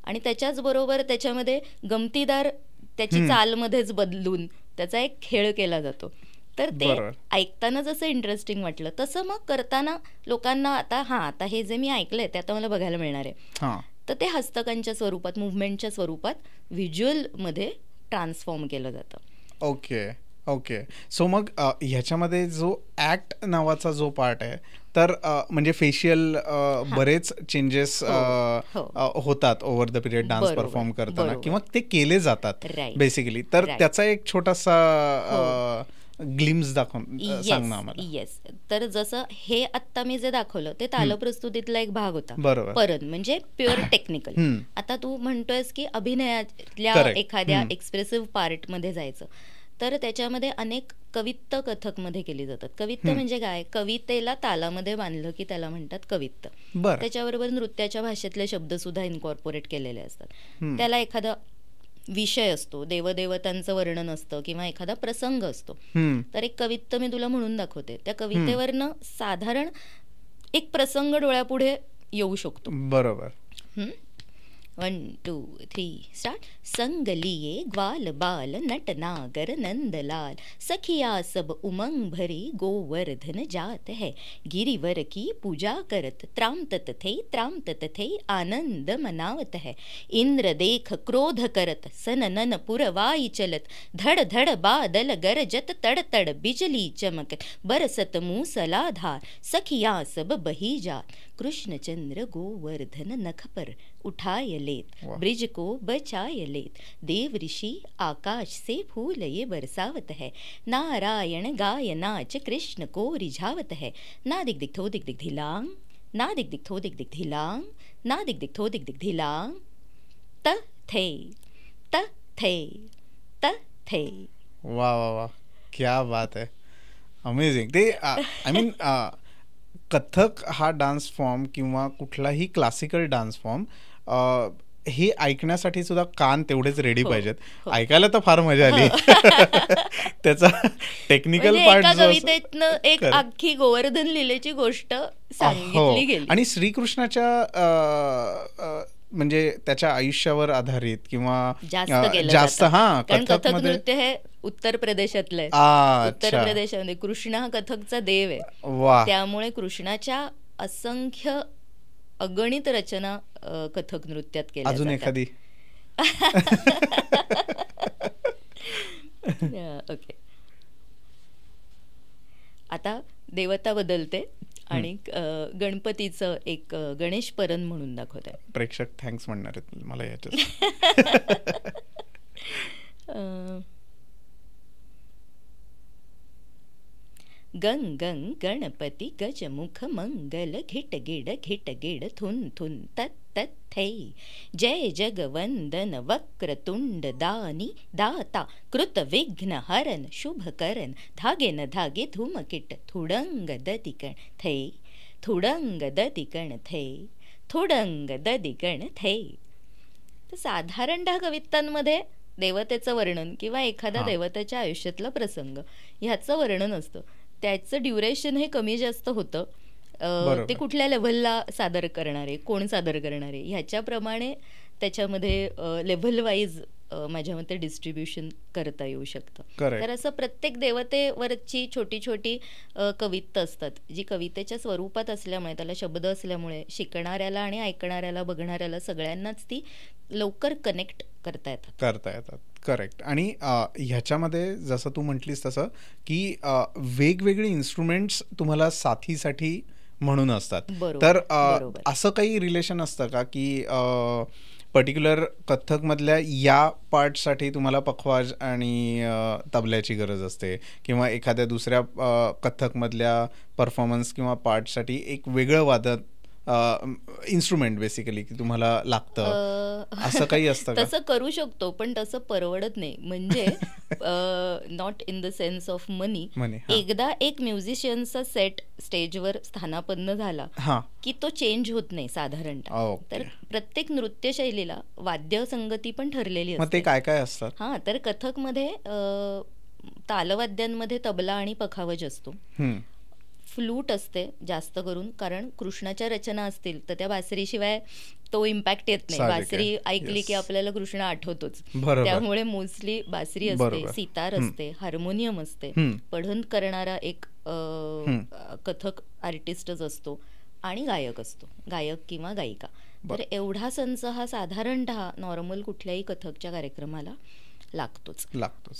आणि त्याच्याच बरोबर त्याच्यामध्ये गमतीदार त्याची चालमध्येच बदलून त्याचा एक खेळ केला जातो. तर ते ऐकताना जसं इंटरेस्टिंग वाटलं तसं मग करताना लोकांना आता हे जे मी ऐकलंय ते आता मला बघायला मिळणार आहे, तर ते हस्तकांच्या स्वरूपात, मुव्हमेंटच्या स्वरूपात व्हिज्युअल मध्ये ट्रान्सफॉर्म केलं जातं. ओके. सो मग ह्याच्यामध्ये जो ऍक्ट नावाचा जो पार्ट आहे, तर म्हणजे फेशियल बरेच चेंजेस होतात over the period dance perform करताना, किंवा ते केले जातात बेसिकली. तर त्याचा एक छोटासा ग्लिम्स सांग ना आम्हाला. येस. तर जसं हे आत्ता मी जे दाखवलं ते तालप्रस्तुतीतला एक भाग होता, परण म्हणजे प्युअर टेक्निकल. आता तू म्हणतोयस की अभिनयातल्या एखाद्या एक्सप्रेसिव्ह पार्ट मध्ये जायचं, तर त्याच्यामध्ये अनेक कवित्त कथक मध्ये केली जातात. कवित्त म्हणजे काय? कवितेला तालामध्ये बांधलं की त्याला म्हणतात कवित्त. त्याच्याबरोबर नृत्याच्या भाषेतले शब्द सुद्धा इन्कॉर्पोरेट केलेले असतात. त्याला एखादा विषय असतो, देवदेवतांचं वर्णन असतं, किंवा एखादा प्रसंग असतो. तर एक कवित्त मी तुला म्हणून दाखवते, त्या कवितेवरनं साधारण एक प्रसंग डोळ्यापुढे येऊ शकतो. बरोबर. 1 2 3 स्टार्ट. संग लिए ग्वाल बाल नट नागर नंदलाल, सखिया सब उमंग भरी गोवर्धन जात है, गिरिवर की पूजा करत त्रामतत थे आनंद मनावत है, इंद्र देख क्रोध करत सननन पुरवाई चलत, धड़ धड़ बादल गरजत तड़ तड़ बिजली चमकत, बरसत मूसलाधार सखिया सब बही जात, कृष्णचंद्र गोवर्धन नख पर उठाय लेत, ब्रिज को बचाय लेत, देव ऋषि आकाश से फूल ये बरसावत है, नारायण गाय नाच कृष्ण को रिझावत है, ना दिग दिग थो दिग दिग धिलांग, ना दिग दिग थो दिग दिग धिलांग, ना दिग दिग थो दिग दिग धिलांग, त थे त थे त थे. वाह वाह वाह, क्या बात है, अमेझिंग. ते आय मीन कथक हा डान्स फॉर्म किंवा कुठलाही क्लासिकल डान्स फॉर्म हे ऐकण्यासाठी सुद्धा कान तेवढेच रेडी पाहिजेत. ऐकायला तर फार मजा आली. त्याचा टेक्निकल पार्ट कवितेतनं एक अख्खी गोवर्धन लीलेची गोष्ट सांगितली गेली, आणि श्रीकृष्णाच्या म्हणजे त्याच्या आयुष्यावर आधारित किंवा जास्त कथक नृत्य हे उत्तर प्रदेशातलं आहे. उत्तर प्रदेशामध्ये कृष्ण हा कथकचा देव आहे, त्यामुळे कृष्णाच्या असंख्य अगणित रचना कथक नृत्यात केल्या. अजून एखादी? ओके, आता देवता बदलते आणि गणपतीचं एक गणेश परण म्हणून दाखवत आहे. प्रेक्षक थँक्स म्हणणार आहेत मला याच्यात. गंग गंग गणपती गजमुख मंगल घिट गिड थुन थुन तत् तत् थे, जय जगवंदन वक्रतुंड दानी दाता कृत विघ्न हरन शुभ करन, धागे न धागे धूमकिट थुडंग ददिकण थे, थुडंग ददिकण थे, थुडंग ददिकण थे. तर साधारणतः कवितांमध्ये देवतेचं वर्णन किंवा एखाद्या देवतेच्या आयुष्यातला प्रसंग ह्याचं वर्णन असतं. त्याचं ड्युरेशन हे कमी जास्त होतं. ते कुठल्या लेव्हलला सादर करणारे, कोण सादर करणारे ह्याच्याप्रमाणे त्याच्यामध्ये लेव्हल वाईज माझ्या मते डिस्ट्रीब्युशन करता येऊ शकतं. तर असं प्रत्येक देवतेवरची छोटी छोटी कविता असतात, जी कवितेच्या स्वरूपात असल्यामुळे, त्याला शब्द असल्यामुळे शिकणाऱ्याला आणि ऐकणाऱ्याला, बघणाऱ्याला सगळ्यांनाच ती लवकर कनेक्ट करता येतात. करेक्ट. आणि ह्याच्यामध्ये जसं तू म्हटलीस तसं की वेगवेगळे इन्स्ट्रुमेंट्स तुम्हाला साथीसाठी म्हणून असतात. तर असं काही रिलेशन असतं का की पर्टिक्युलर कथकमधल्या या पार्टसाठी तुम्हाला पखवाज आणि तबल्याची गरज असते, किंवा एखाद्या दुसऱ्या कथकमधल्या परफॉर्मन्स किंवा पार्टसाठी एक वेगळं इन्स्ट्रुमेंट बेसिकली की तुम्हाला लागतं, असं काही असतं का? तसं करू शकतो पण तसं परवडत नाही. म्हणजे not in the sense of money. एकदा एक म्युझिशियनचा सेट स्टेजवर स्थानापन्न झाला की तो चेंज होत नाही साधारणतः. तर प्रत्येक नृत्यशैलीला वाद्य संगती पण ठरलेली असते. ते काय काय असतात? हा, तर कथकमध्ये तालवाद्यांमध्ये तबला आणि पखावज असतो. फ्लूट असते जास्त करून, कारण कृष्णाच्या रचना असतील तर त्या बासरीशिवाय तो इम्पॅक्ट येत नाही. बासरी ऐकली की आपल्याला कृष्ण आठवतोच, त्यामुळे मोस्टली बासरी असते, सितार असते, हार्मोनियम असते. पठण करणारा एक कथक आर्टिस्टच असतो आणि गायक असतो, गायक किंवा गायिका. तर एवढा संच हा साधारणतः नॉर्मल कुठल्याही कथकच्या कार्यक्रमाला लागतोच.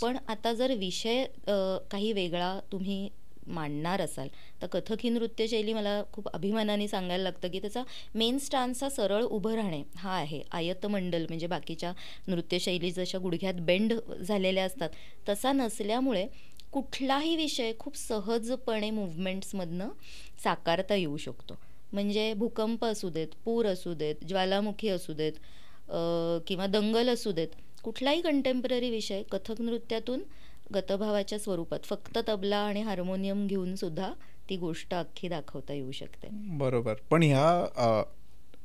पण आता जर विषय काही वेगळा तुम्ही मांडणार असाल तर कथक ही नृत्यशैली मला खूप अभिमानाने सांगायला लागतं की त्याचा मेन स्टान्स हा सरळ उभं राहणे हा आहे. आयतमंडल म्हणजे बाकीच्या नृत्यशैली जशा गुडघ्यात बेंड झालेल्या असतात तसा नसल्यामुळे कुठलाही विषय खूप सहजपणे मुव्हमेंट्समधनं साकारता येऊ शकतो. म्हणजे भूकंप असू देत, पूर असू देत, ज्वालामुखी असू देत किंवा दंगल असू देत, कुठलाही कंटेम्पररी विषय कथक नृत्यातून गतभावाच्या स्वरूपात फक्त तबला आणि हार्मोनियम घेऊन सुद्धा ती गोष्ट अख्खी दाखवता येऊ शकते. बरोबर. पण ह्या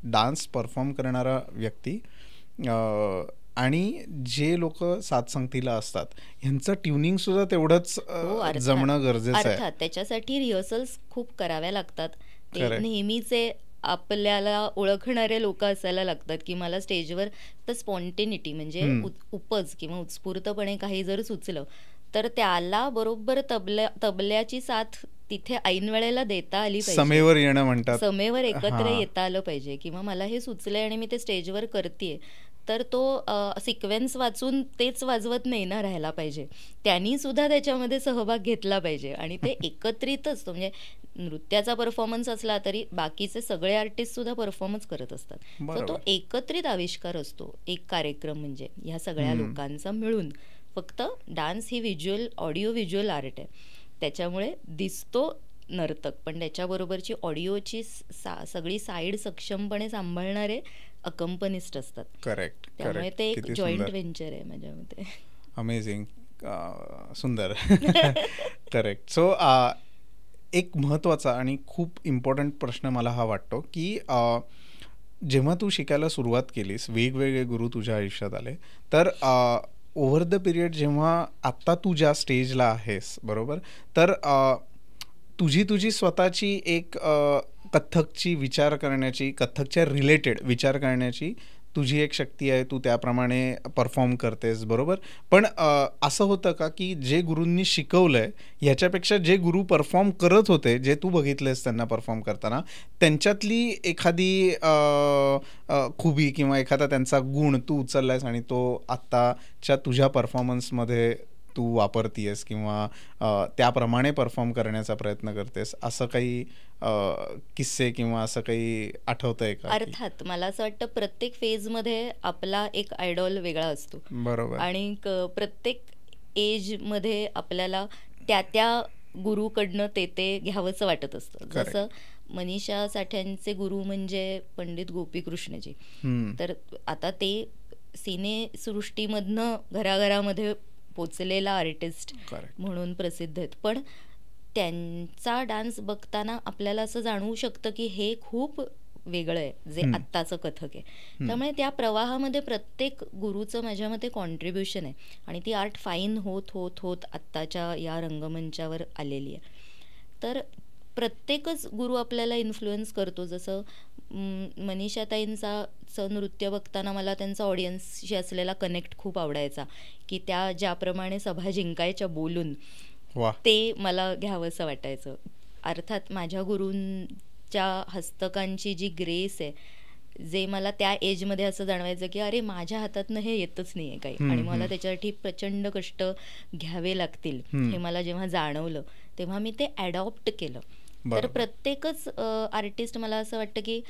डान्स परफॉर्म करणारा व्यक्ती आणि जे लोक साथसंगतीला असतात ह्यांचं ट्युनिंग सुद्धा तेवढंच जमणं गरजेचं आहे. त्याच्यासाठी रिहर्सल्स खूप कराव्या लागतात. ते नेहमीचे आपल्याला ओळखणारे लोक असायला लागतात की मला स्टेजवर तर स्पॉन्टेनिटी म्हणजे उपज किंवा उत्स्फूर्तपणे काही जर सुचलं तर त्याला बरोबर तबल्याची साथ तिथे ऐन वेळेला देता आली पाहिजे. समेवर येणं म्हणतात, समेवर एकत्र येता आलं पाहिजे. किंवा मला हे सुचलंय आणि मी ते स्टेजवर करतेय तर तो सिक्वेन्स वाचून तेच वाजवत नाही ना राहायला पाहिजे, त्यांनी सुद्धा त्याच्यामध्ये सहभाग घेतला पाहिजे. आणि ते एकत्रितच म्हणजे नृत्याचा परफॉर्मन्स असला तरी बाकीचे सगळे आर्टिस्ट सुद्धा परफॉर्मन्स करत असतात. तर तो एकत्रित आविष्कार असतो एक कार्यक्रम म्हणजे ह्या सगळ्या लोकांचा मिळून. फक्त डान्स ही ऑडिओ व्हिज्युअल आर्ट आहे, त्याच्यामुळे दिसतो नर्तक पण त्याच्याबरोबरची ऑडिओची सगळी साईड सक्षमपणे सांभाळणारे अकंपनिस्ट असतात. करेक्ट. त्यामुळे ते एक जॉईंट व्हेंचर आहे माझ्या मते. अमेझिंग, सुंदर. करेक्ट. सो एक महत्त्वाचा आणि खूप इम्पॉर्टंट प्रश्न मला हा वाटतो की जेव्हा तू शिकायला सुरुवात केलीस, वेगवेगळे गुरु तुझ्या आयुष्यात आले, तर ओव्हर द पिरियड जेव्हा आत्ता तू ज्या स्टेजला आहेस बरोबर, तर तुझी स्वतःची एक कथ्थकची विचार करण्याची, कथ्थकच्या रिलेटेड विचार करण्याची तुझी एक शक्ती आहे, तू त्याप्रमाणे परफॉर्म करतेस बरोबर. पण असं होतं का की जे गुरूंनी शिकवलंय ह्याच्यापेक्षा जे गुरु परफॉर्म करत होते, जे तू बघितलेस त्यांना परफॉर्म करताना, त्यांच्यातली एखादी खुबी किंवा एखादा त्यांचा गुण तू उचललायस आणि तो आत्ताच्या तुझ्या परफॉर्मन्समध्ये तू वापरतीयस किंवा त्याप्रमाणे परफॉर्म करण्याचा प्रयत्न करतेस, असं काही किस्से किंवा असं काही आठवतंय का? अर्थात मला असं वाटतं प्रत्येक फेजमध्ये आपला एक आयडॉल वेगळा असतो. बरोबर. आणि प्रत्येक एजमध्ये आपल्याला त्या गुरुकडनं ते घ्यावंसं वाटत असतं. जसं मनीषा साठ्यांचे गुरु म्हणजे पंडित गोपीकृष्णजी. तर आता ते सिनेसृष्टीमधनं घराघरामध्ये पोचलेला आर्टिस्ट म्हणून प्रसिद्ध आहेत. पण त्यांचा डान्स बघताना आपल्याला असं जाणवू शकतं की हे खूप वेगळं आहे जे आत्ताचं कथक आहे. त्यामुळे त्या प्रवाहामध्ये प्रत्येक गुरुचं माझ्या मते कॉन्ट्रीब्युशन आहे आणि ती आर्ट फाईन होत होत होत आत्ताच्या या रंगमंचावर आलेली आहे. तर प्रत्येकच गुरु आपल्याला इन्फ्लुएन्स करतो. जसं मनीषाताईंचा नृत्य बघताना मला त्यांचा ऑडियन्सशी असलेला कनेक्ट खूप आवडायचा की त्या ज्याप्रमाणे सभा जिंकायच्या बोलून ते मला घ्यावंसं वाटायचं. अर्थात माझ्या गुरूंच्या हस्तकांची जी ग्रेस आहे, जे मला त्या एजमध्ये असं जाणवायचं की अरे माझ्या हातातनं हे येतच नाही आहे काही आणि मला त्याच्यासाठी प्रचंड कष्ट घ्यावे लागतील, हे मला जेव्हा जाणवलं तेव्हा मी ते ॲडॉप्ट केलं. तर प्रत्येकच आर्टिस्ट मला असं वाटतं की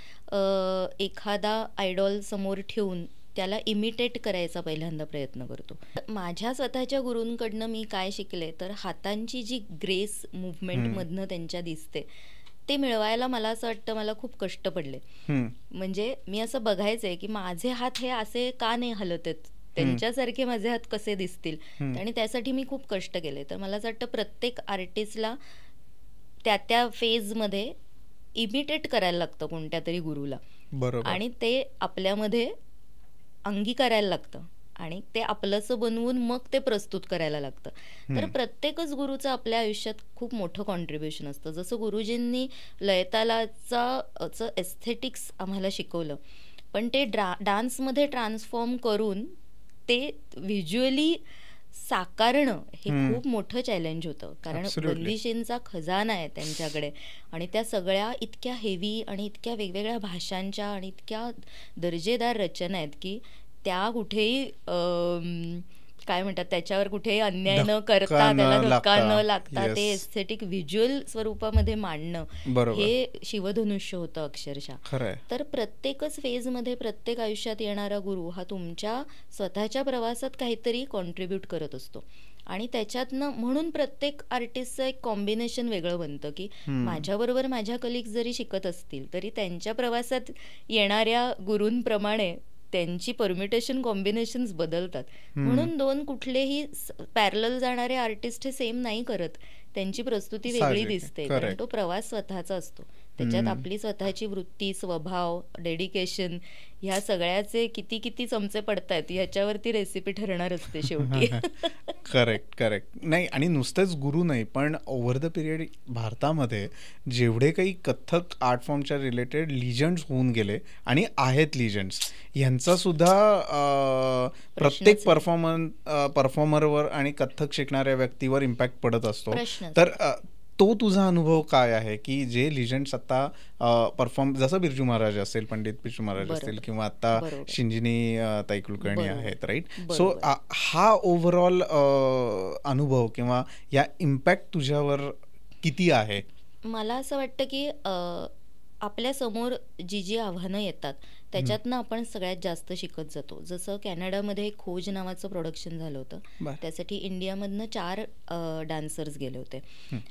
एखादा आयडॉल समोर ठेवून त्याला इमिटेट करायचा पहिल्यांदा प्रयत्न करतो. माझ्या स्वतःच्या गुरूंकडनं मी काय शिकले तर हातांची जी ग्रेस मुवमेंटमधनं त्यांच्या दिसते ते मिळवायला मला असं वाटतं मला खूप कष्ट पडले. म्हणजे मी असं बघायचंय की माझे हात हे असे का नाही हलत आहेत, त्यांच्यासारखे माझे हात कसे दिसतील, आणि त्यासाठी मी खूप कष्ट केले. तर मला असं वाटतं प्रत्येक आर्टिस्टला त्या फेजमध्ये इमिटेट करायला लागतं कोणत्या तरी गुरुला, आणि ते आपल्यामध्ये अंगीकारायला लागतं आणि ते आपलंसं बनवून मग ते प्रस्तुत करायला लागतं. तर प्रत्येकच गुरुचं आपल्या आयुष्यात खूप मोठं कॉन्ट्रीब्युशन असतं. जसं गुरुजींनी लयतालाचं एस्थेटिक्स आम्हाला शिकवलं, पण ते डान्समध्ये ट्रान्सफॉर्म करून ते व्हिज्युअली साकारणं हे खूप मोठं चॅलेंज होतं. कारण बंदिशींचा खजाना आहे त्यांच्याकडे, आणि त्या सगळ्या इतक्या हेवी आणि इतक्या वेगवेगळ्या भाषांच्या आणि इतक्या दर्जेदार रचना आहेत की त्या कुठेही काय म्हणतात त्याच्यावर कुठेही अन्याय न करता, त्याला धक्का न लागता ते एस्थेटिक व्हिज्युअल स्वरूपामध्ये मांडणं हे शिवधनुष्य होतं अक्षरशः. तर प्रत्येकच फेजमध्ये प्रत्येक आयुष्यात येणारा गुरु हा तुमच्या स्वतःच्या प्रवासात काहीतरी कॉन्ट्रीब्यूट करत असतो, आणि त्याच्यातनं म्हणून प्रत्येक आर्टिस्टचं एक कॉम्बिनेशन वेगळं बनतं की माझ्याबरोबर माझ्या कलिग्स जरी शिकत असतील तरी त्यांच्या प्रवासात येणाऱ्या गुरूंप्रमाणे त्यांची परम्युटेशन कॉम्बिनेशन्स बदलतात. म्हणून दोन कुठलेही पॅरलल जाणारे आर्टिस्ट हे सेम नाही करत, त्यांची प्रस्तुती वेगळी दिसते, कारण तो प्रवास स्वतःचा असतो. त्याच्यात आपली स्वतःची वृत्ती, स्वभाव, डेडिकेशन ह्या सगळ्याचे किती किती चमचे पडतायत ह्याच्यावरती रेसिपी ठरणार असते शेवटी. करेक्ट. नाही, आणि नुसतेच गुरु नाही, पण ओव्हर द पिरियड भारतामध्ये जेवढे काही कथ्थक आर्ट फॉर्मच्या रिलेटेड लिजंड्स होऊन गेले आणि आहेत लिजंड्स, ह्यांचा सुद्धा प्रत्येक परफॉर्मरवर आणि कथ्थक शिकणाऱ्या व्यक्तीवर इम्पॅक्ट पडत असतो. तर तो तुझा अनुभव काय आहे की जे लिजंड्स आता परफॉर्म, जसं बिरजू महाराज असेल, पंडित बिरजू महाराज असतील, किंवा आता शिंजिनी ताई कुलकर्णी आहेत, राईट? सो हा ओव्हरऑल अनुभव किंवा या इम्पॅक्ट तुझ्यावर किती आहे? मला असं वाटतं की आपल्या समोर जी आव्हानं येतात त्याच्यातनं आपण सगळ्यात जास्त शिकत जातो. जसं कॅनडामध्ये खोज नावाचं प्रोडक्शन झालं होतं, त्यासाठी इंडियामधनं 4 डान्सर्स गेले होते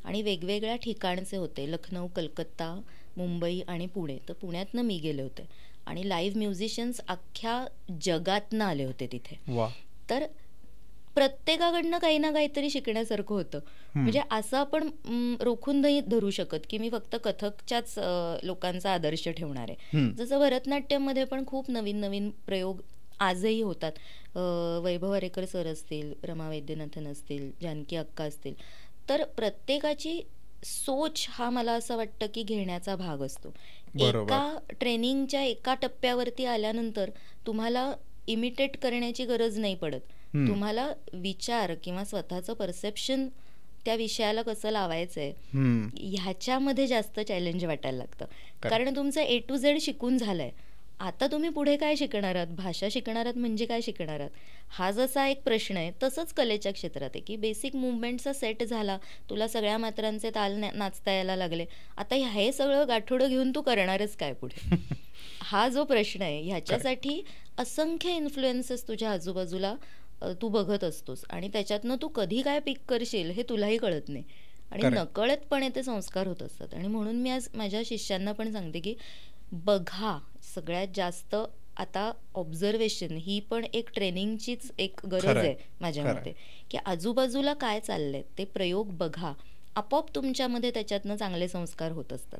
आणि वेगवेगळ्या ठिकाणचे होते, लखनौ, कलकत्ता, मुंबई आणि पुणे. तर पुण्यातनं मी गेले होते आणि लाईव्ह म्युझिशियन्स अख्ख्या जगातनं आले होते तिथे. तर प्रत्येकाकडनं काही ना काहीतरी शिकण्यासारखं होतं. म्हणजे असं आपण रोखून नाही धरू शकत की मी फक्त कथकच्याच लोकांचा आदर्श ठेवणार आहे. जसं भरतनाट्यममध्ये पण खूप नवीन नवीन प्रयोग आजही होतात. वैभव हरेकर सर असतील, रमा वैद्यनाथन असतील, जानकी अक्का असतील. तर प्रत्येकाची सोच हा मला असं वाटतं की घेण्याचा भाग असतो. एका ट्रेनिंगच्या एका टप्प्यावरती आल्यानंतर तुम्हाला इमिटेट करण्याची गरज नाही पडत. तुम्हाला विचार किंवा स्वतःचं परसेप्शन त्या विषयाला कसं लावायचंय ह्याच्यामध्ये जास्त चॅलेंज वाटायला लागतं. कारण तुमचं A to Z शिकून झालंय. आता तुम्ही पुढे काय शिकणार आहात, भाषा शिकणार आहात म्हणजे काय शिकणार आहात, हा जसा एक प्रश्न आहे तसंच कलेच्या क्षेत्रात आहे की बेसिक मुवमेंटचा सेट झाला, तुला सगळ्या मात्रांचे ताल नाचता यायला लागले, आता हे सगळं गाठोडं घेऊन तू करणारच काय पुढे, हा जो प्रश्न आहे. ह्याच्यासाठी असंख्य इन्फ्लुएन्सेस तुझ्या आजूबाजूला तू बघत असतोस आणि त्याच्यातनं तू कधी काय पिक करशील हे तुलाही कळत नाही आणि नकळतपणे ते संस्कार होत असतात. आणि म्हणून मी आज माझ्या शिष्यांना पण सांगते की बघा, सगळ्यात जास्त आता ऑब्झर्वेशन ही पण एक ट्रेनिंगचीच एक गरज आहे माझ्या मते, की आजूबाजूला काय चाललंय ते प्रयोग बघा, आपोआप तुमच्यामध्ये त्याच्यातनं चांगले संस्कार होत असतात.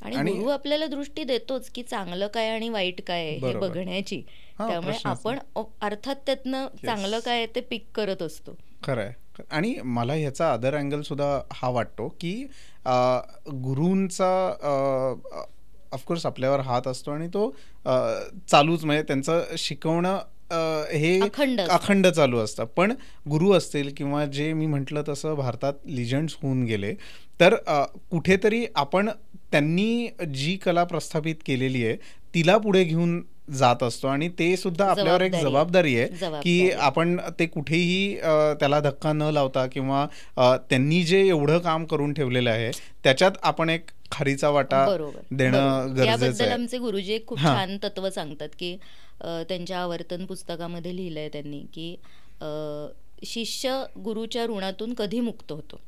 आणि गुरु आपल्याला दृष्टी देतोच की चांगलं काय आणि वाईट काय हे बघण्याची, त्यामुळे आपण अर्थात त्यातनं चांगलं काय ते पिक करत असतो. खरंय. आणि मला ह्याचा अदर अँगल सुद्धा हा वाटतो की गुरूंचा ऑफकोर्स आपल्यावर हात असतो आणि तो चालूच, म्हणजे त्यांचं शिकवणं हे अखंड चालू असतं. पण गुरु असतील किंवा जे मी म्हटलं तसं भारतात लिजंड्स होऊन गेले, तर कुठेतरी आपण त्यांनी जी कला प्रस्थापित केलेली आहे तिला पुढे घेऊन जात असतो आणि ते सुद्धा आपल्यावर एक जबाबदारी आहे की आपण ते कुठेही त्याला धक्का न लावता किंवा त्यांनी जे एवढं काम करून ठेवलेलं आहे त्याच्यात आपण एक खारीचा वाटा देणं गरजेचं आहे. आमचे गुरुजी एक खूप छान तत्व सांगतात की त्यांच्या आवर्तन पुस्तकामध्ये लिहिलंय त्यांनी की शिष्य गुरुच्या ऋणातून कधी मुक्त होतो,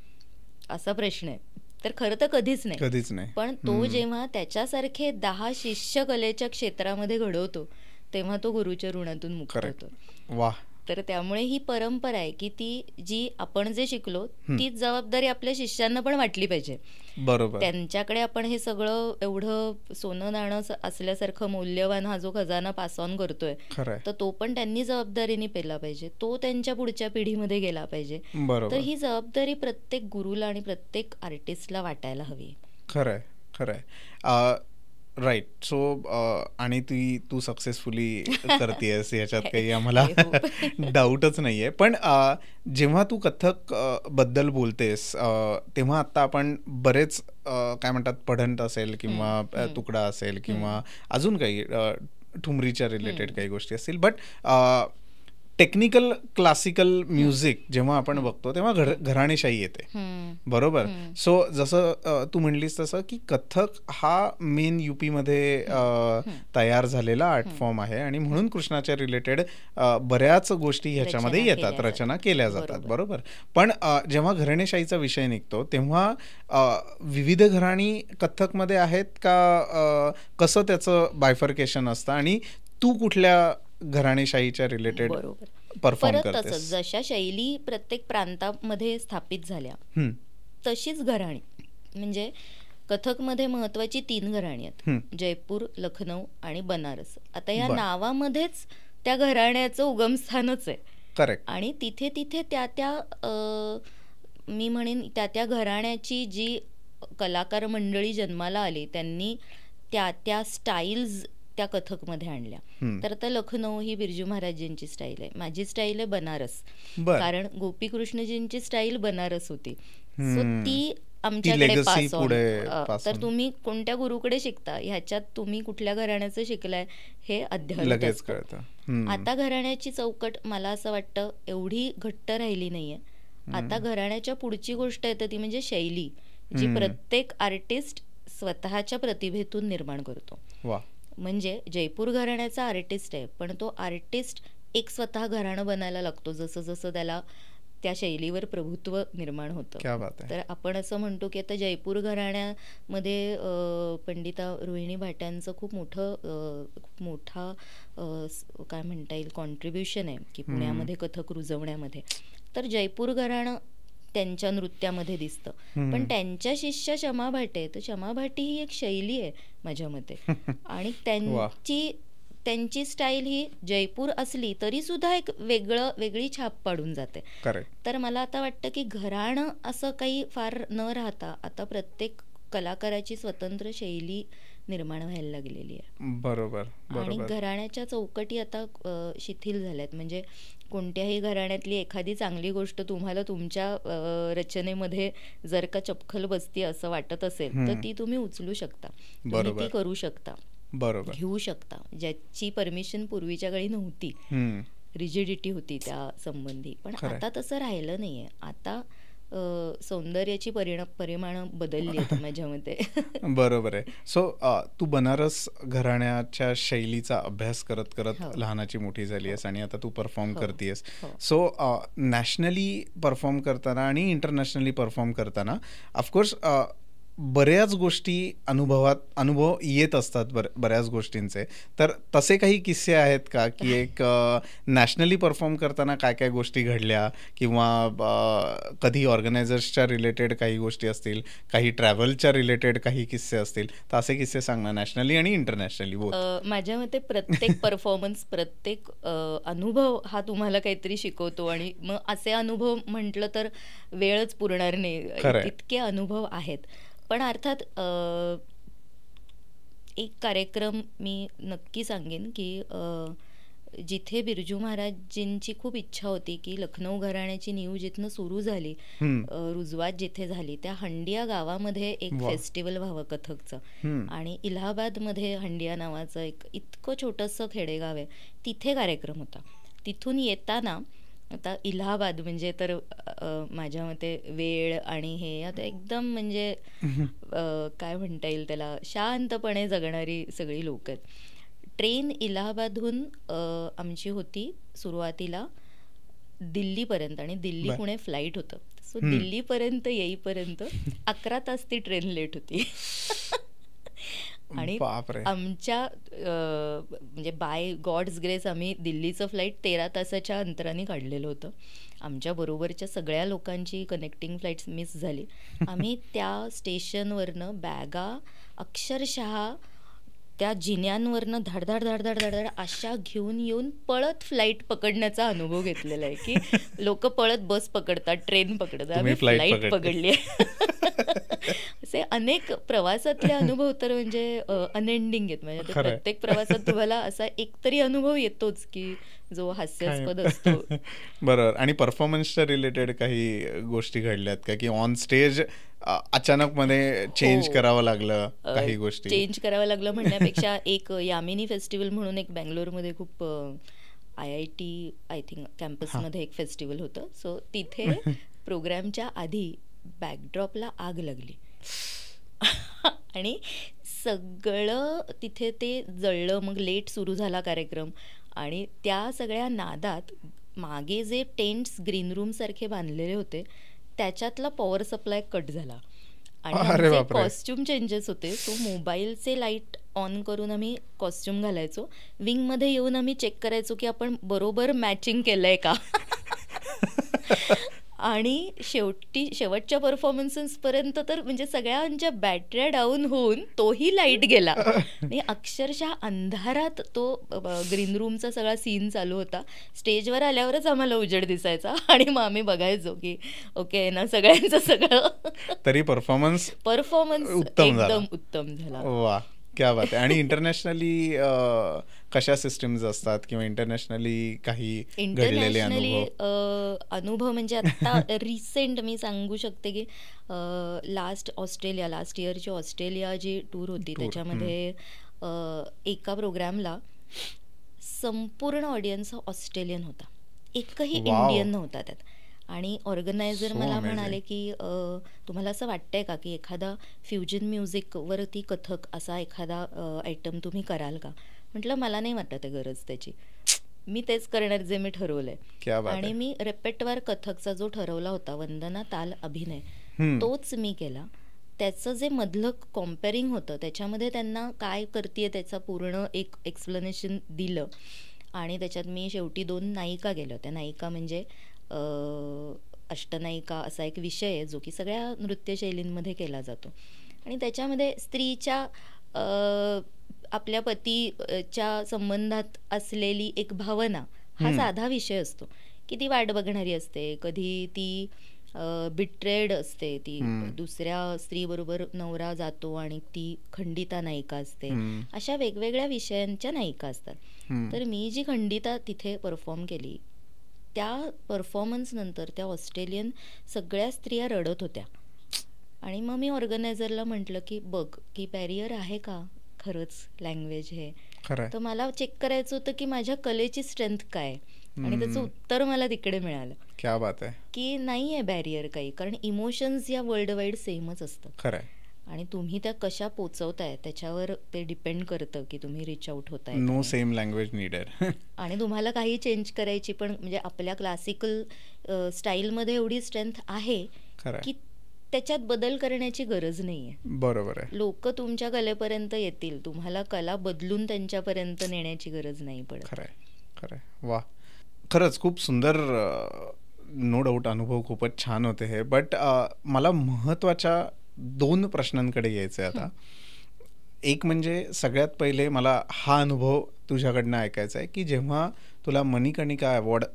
असा प्रश्न आहे. तर खरं तर कधीच कधीच नाही. पण तो जेव्हा त्याच्यासारखे 10 शिष्य कलेच्या क्षेत्रामध्ये घडवतो तेव्हा तो गुरुच्या ऋणातून मुक्त होतो. वा. तर त्यामुळे ही परंपरा आहे की ती जी आपण जे शिकलो तीच जबाबदारी आपल्या शिष्यांना पण वाटली पाहिजे. बरोबर. त्यांच्याकडे आपण हे सगळं एवढं सोनं नाणं असल्यासारखं मौल्यवान हा जो खजाना पास ऑन करतोय तर तो पण त्यांनी जबाबदारीने पेला पाहिजे, तो त्यांच्या पुढच्या पिढीमध्ये गेला पाहिजे. तर ही जबाबदारी प्रत्येक गुरुला आणि प्रत्येक आर्टिस्टला वाटायला हवी. खरंय खरंय. राईट. सो आणि तू सक्सेसफुली करतेयस याच्यात काही आम्हाला डाऊटच नाहीये. पण जेव्हा तू कथ्थक बद्दल बोलतेस तेव्हा आता आपण बरेच काय म्हणतात पढंत असेल किंवा तुकडा असेल किंवा अजून काही ठुमरीच्या रिलेटेड काही गोष्टी असतील, बट टेक्निकल क्लासिकल म्युझिक जेव्हा आपण बघतो तेव्हा घराणेशाही येते. बरोबर. सो जसं तू म्हणलीस तसं की कथ्थक हा मेन युपी मध्ये तयार झालेला आर्ट फॉर्म आहे आणि म्हणून कृष्णाच्या रिलेटेड बऱ्याच गोष्टी ह्याच्यामध्ये येतात, रचना केल्या जातात. बरोबर. पण जेव्हा घराणेशाहीचा विषय निघतो तेव्हा विविध घराणी कथ्थकमध्ये आहेत का, कसं त्याचं बायफर्केशन असतं आणि तू कुठल्या घराणेशाहीच्या रिलेटेड परफॉर्म करतेस? जशा शैली प्रत्येक प्रांतामध्ये स्थापित झाल्या तशीच घराणी, म्हणजे कथकमध्ये महत्वाची 3 घराणी आहेत, जयपूर, लखनौ आणि बनारस. आता या नावामध्येच त्या घराण्याचं उगमस्थानच आहे. करेक्ट. आणि तिथे तिथे त्या मी म्हणेन त्या घराण्याची जी कलाकार मंडळी जन्माला आली त्यांनी त्या स्टाईल्स त्या कथकमध्ये आणल्या. तर आता लखनौ ही बिरजू महाराजांची स्टाईल आहे, माझी स्टाईल आहे बनारस, कारण गोपीकृष्णजींची स्टाईल बनारस होती. सो ती आमच्याकडे पास ऑन. तर तुम्ही कोणत्या गुरुकडे शिकता ह्याच्यात तुम्ही कुठल्या घराण्याचं शिकलाय हे अध्यात्म असतं. आता घराण्याची चौकट मला असं वाटतं एवढी घट्ट राहिली नाहीये. आता घराण्याच्या पुढची गोष्ट येते ती म्हणजे शैली, जी प्रत्येक आर्टिस्ट स्वतःच्या प्रतिभेतून निर्माण करतो. म्हणजे जयपूर घराण्याचा आर्टिस्ट आहे, पण तो आर्टिस्ट एक स्वतः घराणं बनायला लागतो जसं जसं त्याला त्या शैलीवर प्रभुत्व निर्माण होतं. तर आपण असं म्हणतो की आता जयपूर घराण्यामध्ये पंडिता रोहिणी भाट्यांचं खूप मोठा काय म्हणता येईल कॉन्ट्रीब्युशन आहे की पुण्यामध्ये कथक रुजवण्यामध्ये. तर जयपूर घराणं त्यांच्या नृत्यामध्ये दिसतं. पण त्यांच्या शिष्य शमा भाटे, तर शमा भाटी ही एक शैली आहे माझ्या मते, आणि त्यांची स्टाईल ही जयपूर असली तरी सुद्धा एक वेगळी छाप पाडून जाते. तर मला आता वाटतं की घराणं असं काही फार न राहता आता प्रत्येक कलाकाराची स्वतंत्र शैली निर्माण व्हायला लागलेली आहे. बरोबर. आणि घराण्याच्या चौकटी आता शिथिल झाल्यात. म्हणजे कोणत्याही घराण्यातली एखादी चांगली गोष्ट तुम्हाला तुमच्या रचनेमध्ये जर का चपखल बसती असं वाटत असेल तर ती तुम्ही उचलू शकता, तुम्ही ती करू शकता, घेऊ शकता, ज्याची परमिशन पूर्वीच्या काळी नव्हती, रिजिडिटी होती त्या संबंधी. पण आता तसं राहिलं नाहीये. आता सौंदर्याची परिमाण बदलली आहेत माझ्या मते. बरोबर आहे. सो तू बनारस घराण्याच्या शैलीचा अभ्यास करत करत लहानाची मोठी झाली आहेस आणि आता तू परफॉर्म करतेस. सो नॅशनली परफॉर्म करताना आणि इंटरनॅशनली परफॉर्म करताना ऑफकोर्स बऱ्याच गोष्टी अनुभव येत असतात बऱ्याच गोष्टींचे. तर तसे काही किस्से आहेत का की एक नॅशनली परफॉर्म करताना काय काय गोष्टी घडल्या, किंवा कधी ऑर्गनायझर्सच्या रिलेटेड काही गोष्टी असतील, काही ट्रॅव्हलच्या रिलेटेड काही किस्से असतील, तर असे किस्से सांग ना, नॅशनली आणि इंटरनॅशनली बोथ. माझ्या मते प्रत्येक परफॉर्मन्स, प्रत्येक अनुभव हा तुम्हाला काहीतरी शिकवतो. आणि मग असे अनुभव म्हटलं तर वेळच पुरणार नाही, इतके अनुभव आहेत. पण अर्थात एक कार्यक्रम मी नक्की सांगेन की जिथे बिरजू महाराजींची खूप इच्छा होती की लखनौ घराण्याची नीव जिथनं सुरू झाली, रुजवात जिथे झाली, त्या हंडिया गावामध्ये एक फेस्टिवल व्हावं कथकचं. आणि इलाहाबादमध्ये हंडिया नावाचं एक इतकं छोटंसं खेडेगाव आहे, तिथे कार्यक्रम होता. तिथून येताना आता इलाहाबाद म्हणजे तर माझ्या मते वेळ आणि हे आता एकदम म्हणजे काय म्हणता येईल त्याला, शांतपणे जगणारी सगळी लोक आहेत. ट्रेन इलाहाबादहून आमची होती सुरुवातीला दिल्लीपर्यंत, आणि दिल्ली पुणे फ्लाईट होतं. सो दिल्लीपर्यंत येईपर्यंत 11 तास ती ट्रेन लेट होती. आणि आमच्या म्हणजे बाय गॉड्स ग्रेस आम्ही दिल्लीचं फ्लाईट 13 तासाच्या अंतराने काढलेलं होतं. आमच्या बरोबरच्या सगळ्या लोकांची कनेक्टिंग फ्लाईट्स मिस झाली. आम्ही त्या स्टेशनवरनं बॅगा अक्षरशः त्या जिन्यांवरनं धडधड धडधड धडधड अशा घेऊन येऊन पळत फ्लाईट पकडण्याचा अनुभव घेतलेला आहे. की लोक पळत बस पकडतात, ट्रेन पकडतात, आम्ही फ्लाईट पकडली आहे. असे अनेक प्रवासातले अनुभव तर म्हणजे अनएंडिंग आहेत. म्हणजे प्रत्येक प्रवासात तुम्हाला असा एकतरी अनुभव येतोच की जो हास्यास्पद असतो. बरोबर. आणि परफॉर्मन्सच्या रिलेटेड काही गोष्टी घडल्यात का, की ऑन स्टेज अचानक मध्ये चेंज करावं लागलं? काही गोष्टी चेंज करावं लागलं म्हणण्यापेक्षा एक यामिनी फेस्टिवल म्हणून एक बँगलोरमध्ये खूप IIT आय थिंक कॅम्पसमध्ये एक फेस्टिवल होतं. सो तिथे प्रोग्रामच्या आधी बॅकड्रॉपला आग लागली आणि सगळं तिथे ते जळलं. मग लेट सुरू झाला कार्यक्रम आणि त्या सगळ्या नादात मागे जे टेंट्स ग्रीन रूम सारखे बांधलेले होते त्याच्यातला पॉवर सप्लाय कट झाला आणि कॉस्ट्युम चेंजेस होते. सो मोबाईलचे लाईट ऑन करून आम्ही कॉस्ट्युम घालायचो. विंगमध्ये येऊन आम्ही चेक करायचो की आपण बरोबर मॅचिंग केलंय का. आणि शेवटच्या परफॉर्मन्सेसपर्यंत तर म्हणजे सगळ्यांच्या बॅटऱ्या डाऊन होऊन तोही लाईट गेला आणि अक्षरशः अंधारात तो ग्रीन रूमचा सगळा सीन चालू होता. स्टेजवर आल्यावरच आम्हाला उजेड दिसायचा आणि मग आम्ही बघायचो की ओके ना सगळ्यांचं सगळं. तरी परफॉर्मन्स एकदम उत्तम झाला. वा, क्या बात आहे. आणि इंटरनॅशनली कशा सिस्टीम्स असतात किंवा इंटरनॅशनली काही घडलेले अनुभव म्हणजे आता रिसेंट मी सांगू शकते की लास्ट इयरची ऑस्ट्रेलिया जी टूर होती त्याच्यामध्ये एका प्रोग्रामला संपूर्ण ऑडियन्स ऑस्ट्रेलियन होता, एकही इंडियन नव्हता त्यात. आणि ऑर्गनायझर मला म्हणाले की तुम्हाला असं वाटतंय का की एखादा फ्युजन म्युझिकवरती कथक असा एखादा आयटम तुम्ही कराल का. म्हटलं मला नाही वाटत आहे गरज त्याची, मी तेच करणार जे मी ठरवलंय. आणि मी रेपेटवार कथकचा जो ठरवला होता वंदना ताल अभिनय तोच मी केला. त्याचं जे मधलं कॉम्पेअरिंग होतं त्याच्यामध्ये त्यांना काय करतेय त्याचा पूर्ण एक एक्सप्लेनेशन दिलं. आणि त्याच्यात मी शेवटी 2 नायिका गेल्या होत्या. नायिका म्हणजे अष्टनायिका असा एक विषय आहे जो की सगळ्या नृत्यशैलींमध्ये केला जातो. आणि त्याच्यामध्ये स्त्रीच्या आपल्या पतीच्या संबंधात असलेली एक भावना हा साधा विषय असतो की ती वाट बघणारी असते, कधी ती बिट्रेड असते, ती दुसऱ्या स्त्रीबरोबर नवरा जातो आणि ती खंडिता नायिका असते. अशा वेगवेगळ्या विषयांच्या नायिका असतात. तर मी जी खंडिता तिथे परफॉर्म केली त्या परफॉर्मन्स नंतर त्या ऑस्ट्रेलियन सगळ्या स्त्रिया रडत होत्या. आणि मग मी ऑर्गनायझरला म्हटलं की बघ की बॅरियर आहे का खरंच लँग्वेज हे. तर मला चेक करायचं होतं की माझ्या कलेची स्ट्रेंथ काय. आणि त्याचं उत्तर मला तिकडे मिळालं. क्या बात आहे. की नाही आहे बॅरियर काही, कारण इमोशन्स या वर्ल्ड वाईड सेमच असतं. खरंय. आणि तुम्ही त्या कशा पोचवताय त्याच्यावर ते डिपेंड करतं की तुम्ही रिच आउट होताय. No same language needed. आणि तुम्हाला काही चेंज करायची पण म्हणजे आपल्या क्लासिकल स्टाईलमध्ये एवढी स्ट्रेंथ आहे की त्याच्यात बदल करण्याची गरज नाहीये. बरोबर आहे. लोक तुमच्या कलेपर्यंत येतील, तुम्हाला कला बदलून त्यांच्यापर्यंत नेण्याची गरज नाही पडत. खरंय. वा, खरंच खूप सुंदर, नो डाऊट अनुभव खूपच छान होते हे. बट मला महत्त्वाच्या 2 प्रश्नांकडे यायचं आहे आता. एक म्हणजे सगळ्यात पहिले मला हा अनुभव तुझ्याकडनं ऐकायचा आहे की जेव्हा तुला मणिकर्णिका अवॉर्ड